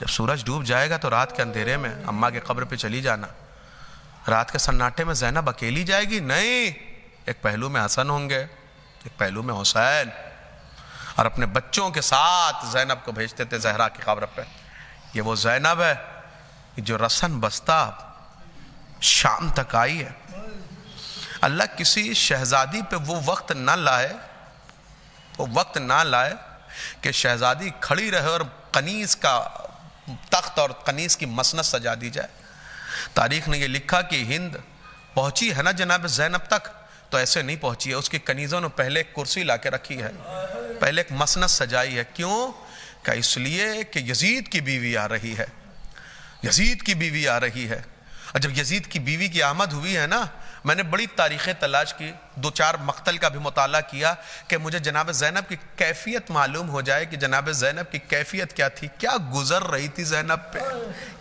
جب سورج ڈوب جائے گا تو رات کے اندھیرے میں اماں کے قبر پہ چلی جانا۔ رات کے سناٹے میں زینب اکیلی جائے گی؟ نہیں، ایک پہلو میں حسن ہوں گے، ایک پہلو میں حسین، اور اپنے بچوں کے ساتھ زینب کو بھیجتے تھے زہرا کی قبر پہ۔ یہ وہ زینب ہے جو رسن بستہ شام تک آئی ہے۔ اللہ کسی شہزادی پہ وہ وقت نہ لائے، وہ وقت نہ لائے کہ شہزادی کھڑی رہے اور قنیز کا تخت اور قنیز کی مسند سجا دی جائے۔ تاریخ نے یہ لکھا کہ ہند پہنچی ہے نا جناب زینب تک، تو ایسے نہیں پہنچی ہے، اس کی کنیزوں نے پہلے ایک کرسی لا کے رکھی ہے، پہلے ایک مسند سجائی ہے۔ کیوں؟ کہ اس لیے کہ یزید کی بیوی آ رہی ہے، یزید کی بیوی آ رہی ہے۔ اور جب یزید کی بیوی کی آمد ہوئی ہے نا، میں نے بڑی تاریخیں تلاش کی، دو چار مقتل کا بھی مطالعہ کیا کہ مجھے جناب زینب کی کیفیت معلوم ہو جائے کہ جناب زینب کی کیفیت کیا تھی، کیا گزر رہی تھی زینب پہ،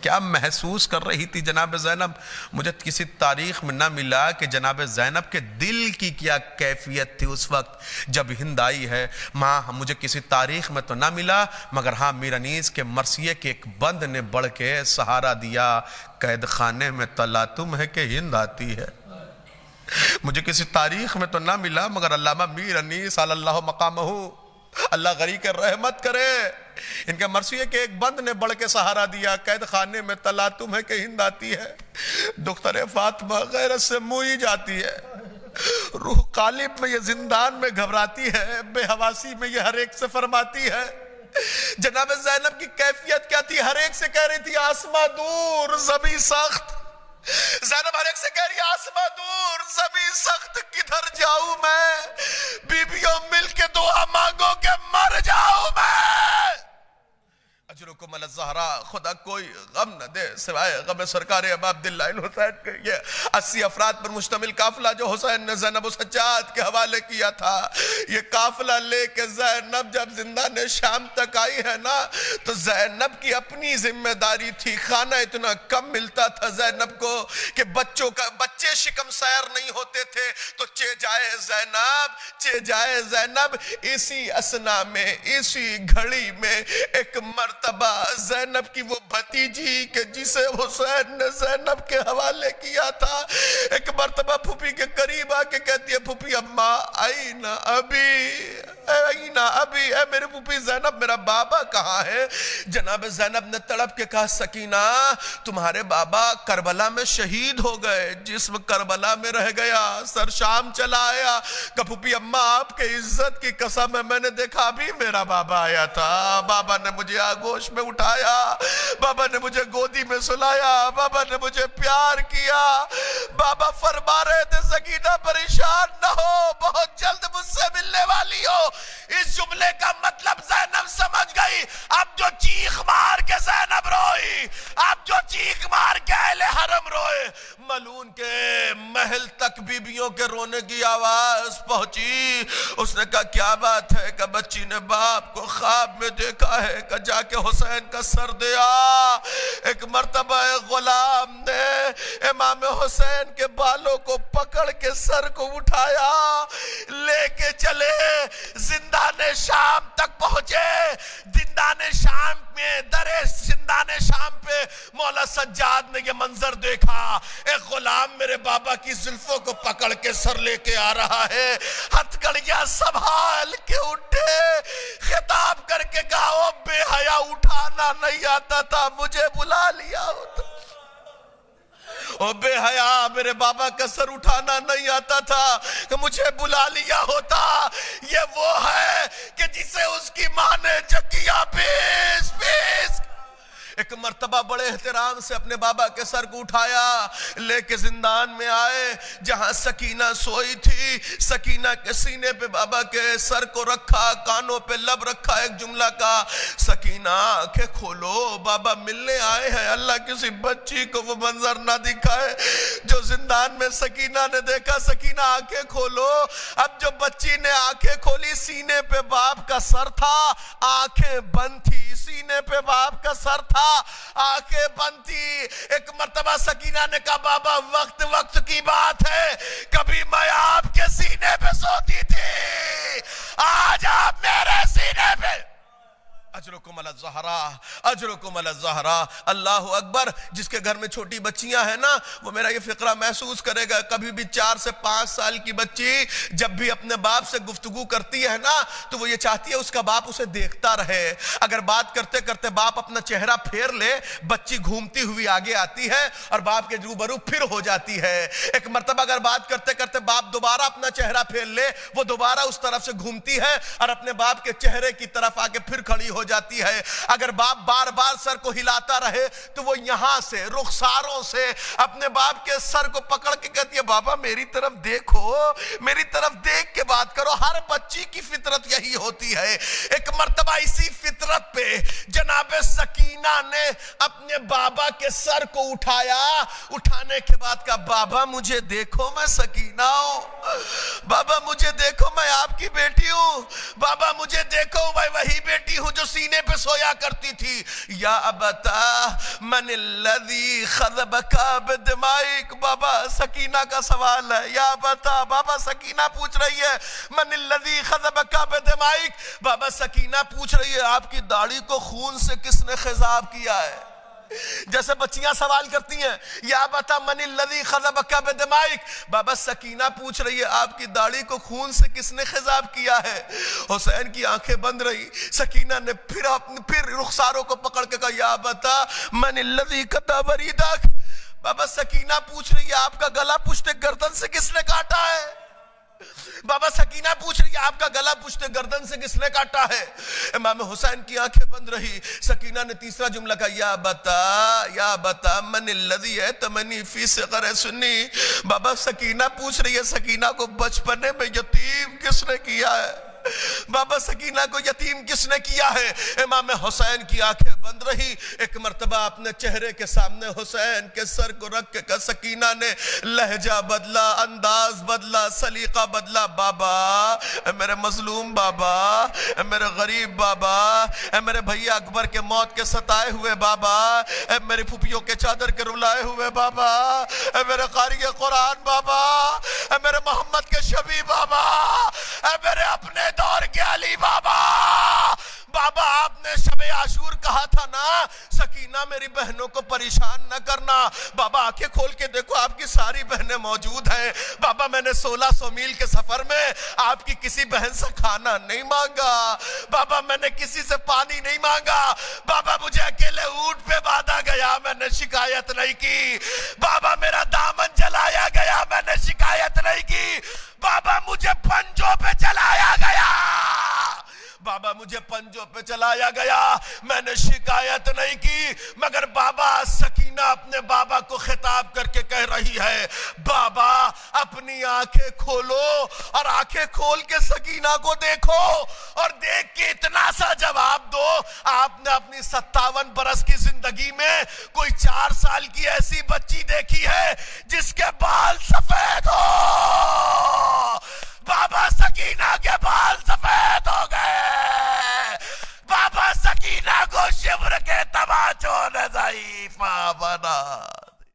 کیا محسوس کر رہی تھی جناب زینب۔ مجھے کسی تاریخ میں نہ ملا کہ جناب زینب کے دل کی کیا کیفیت تھی اس وقت جب ہند آئی ہے۔ ماں مجھے کسی تاریخ میں تو نہ ملا، مگر ہاں میر انیس کے مرثیے کے ایک بند نے بڑھ کے سہارا دیا، قید خانے میں تلاطم ہے کہ ہند آتی ہے۔ مجھے کسی تاریخ میں تو نہ ملا، مگر علامہ میر انیس صلی اللہ مقامہ، اللہ غری کے رحمت کرے، ان کے مرثیے کے ایک بند نے بڑھ کے سہارا دیا، قید خانے میں تلاطم ہے کہ ہند آتی ہے۔ دختر فاطمہ غیرت سے موئی جاتی ہے، روح قالب میں یہ زندان میں گھبراتی ہے، بے حواسی میں یہ ہر ایک سے فرماتی ہے۔ جناب زینب کی کیفیت کیا تھی؟ ہر ایک سے کہہ رہی تھی آسماں دور زمین سخت۔ زینب ہر ایک سے کہہ رہی آسماں دور زمین سخت، کدھر جاؤں میں؟ بیویوں مل کے دعا مانگو کہ مر جاؤں میں۔ اجرکم علی الزہراء، خدا کوئی غم نہ دے سوائے غم سرکار ابا عبداللہ الحسین کے۔ یہ 80 افراد پر مشتمل قافلہ جو حسین نے زینب و سجاد کے حوالے کیا تھا، یہ قافلہ لے کے زینب جب زندان شام تک آئی ہے نا، تو زینب کی اپنی ذمہ داری تھی۔ کھانا اتنا کم ملتا تھا زینب کو کہ بچے شکم سیر نہیں ہوتے تھے، تو چے جائے زینب۔ اسی اسنا میں، اسی گھڑی میں ایک مرتبہ زینب کی وہ بھتیجی کہ جسے حسین نے زینب کے حوالے کیا تھا، ایک مرتبہ پھوپھی کے قریب آ کے کہتی ہے پھوپھی اماں آئین ابی، اے میرے پھوپھی زینب میرا بابا کہاں ہے؟ جناب زینب نے تڑپ کے کہا سکینہ تمہارے بابا کربلا میں شہید ہو گئے، جسم کربلا میں رہ گیا، سر شام چلا آیا۔ کہ پھوپھی اماں آپ کے عزت کی قسم ہے میں نے دیکھا ابھی میرا بابا آیا تھا، بابا نے مجھے آگوش میں اٹھایا، بابا نے مجھے گودی میں سلایا، بابا نے مجھے پیار کیا۔ بابا فرما رہے تھے سکینہ پریشان نہ ہو، بہت جلد مجھ سے ملنے والی ہو۔ اس جملے کا مطلب زینب سمجھ گئی۔ اب جو چیخ مار کے زینب روئی، اب جو چیخ مار کے اہل حرم روئے، ملعون کے محل تک بیویوں کے رونے کی آواز پہنچی۔ اس نے کہا کیا بات ہے؟ کہ بچی نے باپ کو خواب میں دیکھا ہے کہ جا کے حسین کا سر دیا۔ ایک مرتبہ غلام نے امام حسین کے بالوں کو پکڑ کے سر کو اٹھایا، لے کے چلے زندان شام تک پہنچے۔ زندان شام میں زندان شام پہ مولا سجاد نے یہ منظر دیکھا، ایک غلام میرے بابا کی زلفوں کو پکڑ کے سر لے کے آ رہا ہے۔ ہتھ کڑیاں سنبھال کے اٹھے، خطاب کر کے کہا او بے حیا اٹھانا نہیں آتا تھا مجھے بلا لیا ہوتا۔ او بے حیا میرے بابا کا سر اٹھانا نہیں آتا تھا کہ مجھے بلا لیا ہوتا۔ یہ وہ ہے کہ جسے اس کی ماں نے جگیا پیس پیس۔ ایک مرتبہ بڑے احترام سے اپنے بابا کے سر کو اٹھایا، لے کے زندان میں آئے جہاں سکینہ سوئی تھی۔ سکینہ کے سینے پہ بابا کے سر کو رکھا، کانوں پہ لب رکھا، ایک جملہ کا سکینہ آنکھیں کھولو بابا ملنے آئے ہیں۔ اللہ کسی بچی کو وہ منظر نہ دکھائے جو زندان میں سکینہ نے دیکھا۔ سکینہ آنکھیں کھولو۔ اب جو بچی نے آنکھیں کھولی، سینے پہ باپ کا سر تھا، آنکھیں بند تھی۔ سینے پہ باپ کا سر تھا، آنکھیں بند تھی۔ ایک مرتبہ سکینہ نے کہا بابا وقت کی بات ہے، کبھی میں آپ کے سینے پہ سوتی تھی، آج آپ میرے سینے پہ۔ اجرکم علی الزہراء، اجرکم علی الزہراء۔ اللہ اکبر۔ جس کے گھر میں چھوٹی بچیاں ہیں نا، وہ میرا یہ فقرہ محسوس کرے گا۔ کبھی بھی 4 سے 5 سال کی بچی جب بھی اپنے باپ سے گفتگو کرتی ہے نا، تو وہ یہ چاہتی ہے اس کا باپ اسے دیکھتا رہے۔ اگر بات کرتے کرتے باپ اپنا چہرہ پھیر لے، بچی گھومتی ہوئی آگے آتی ہے اور باپ کے روبرو پھر ہو جاتی ہے۔ ایک مرتبہ اگر بات کرتے کرتے باپ دوبارہ اپنا چہرہ پھیر لے، وہ دوبارہ اس طرف سے گھومتی ہے اور اپنے باپ کے چہرے کی طرف آ کے پھر کھڑی ہو جاتی ہے۔ اگر باپ بار بار سر کو ہلاتا رہے تو وہ یہاں سے رخساروں سے اپنے باپ کے سر کو پکڑ کے کہتی ہے بابا میری طرف دیکھو، میری طرف دیکھ کے بات کرو۔ ہر بچی کی فطرت یہی ہوتی ہے۔ ایک مرتبہ اسی فطرت پہ جناب سکینہ نے اپنے بابا کے سر کو اٹھایا۔ اٹھانے کے بعد کہا بابا مجھے دیکھو میں سکینہ ہوں، بابا مجھے دیکھو میں آپ کی بیٹی ہوں، بابا مجھے دیکھو میں وہی بیٹی ہوں جو سینے پہ سویا کرتی تھی۔ یا ابتا من الذی خذبک بدمائک۔ بابا سکینہ کا سوال ہے، یا ابتا، بابا سکینہ پوچھ رہی ہے من الذی خذبک بدمائک۔ بابا سکینہ پوچھ رہی ہے آپ کی داڑھی کو خون سے کس نے خضاب کیا ہے؟ جیسے بچیاں سوال کرتی ہیں یا بتا من الذی خذبک بدمائک، بابا سکینہ پوچھ رہی ہے آپ کی داڑھی کو خون سے کس نے خضاب کیا ہے؟ حسین کی آنکھیں بند رہی۔ سکینہ نے پھر رخساروں کو پکڑ کے کہا یا بتا من الذی قطع وریدک۔ بابا سکینہ پوچھ رہی ہے آپ کا گلا پشت گردن سے کس نے کاٹا ہے؟ بابا سکینہ پوچھ رہی ہے آپ کا گلا پشت گردن سے کس نے کاٹا ہے؟ امام حسین کی آنکھیں بند رہی. سکینہ نے تیسرا جملہ کہا یا بتا من الذی اتمنی فی صغر سنی. بابا سکینہ پوچھ رہی ہے سکینہ کو بچپنے میں یتیم کس نے کیا ہے؟ بابا سکینہ کو یتیم کس نے کیا ہے؟ امام حسین کی آنکھیں بند رہی. ایک مرتبہ اپنے چہرے کے سامنے حسین کے سر کو رکھ کے کہا. سکینہ نے لہجہ بدلا, انداز بدلا, سلیقہ بدلا. بابا, اے میرے مظلوم بابا, اے میرے غریب بابا, اے میرے بھیا اکبر کے موت کے ستائے ہوئے بابا, اے میری پھوپھیوں کے چادر کے رلائے ہوئے بابا, اے میرے قاری قرآن بابا, اے میرے محمد کے شبی بابا, اے میرے اپنے دور کے علی بابا. بابا آپ نے شب عاشور کہا تھا نا سکینہ میری بہنوں کو پریشان نہ کرنا. بابا آنکھیں کھول کے دیکھو آپ کی ساری بہنیں موجود ہیں. بابا میں نے 1600 میل کے سفر میں آپ کی کسی بہن سے کھانا نہیں مانگا. بابا میں نے کسی سے پانی نہیں مانگا. بابا مجھے اکیلے اونٹ پہ باندھا گیا, میں نے شکایت نہیں کی. بابا میرا دامن جلایا گیا, میں نے شکایت نہیں کی. بابا مجھے پنجوں پہ چلایا گیا. بابا مجھے پنجوں پہ چلایا گیا, میں نے شکایت نہیں کی. مگر بابا سکینہ اپنے بابا کو خطاب کر کے کہہ رہی ہے بابا اپنی آنکھیں کھولو, اور آنکھیں کھول کے سکینہ کو دیکھو اور دیکھ کے اتنا سا جواب دو. آپ نے اپنی 57 برس کی زندگی میں کوئی 4 سال کی ایسی بچی دیکھی ہے جس کے بال سفید ہو؟ بابا سکینہ کے بال سفید ہو گئے. بابا سکینہ کو شبر کے تماچوں نے ضعیفہ بنا.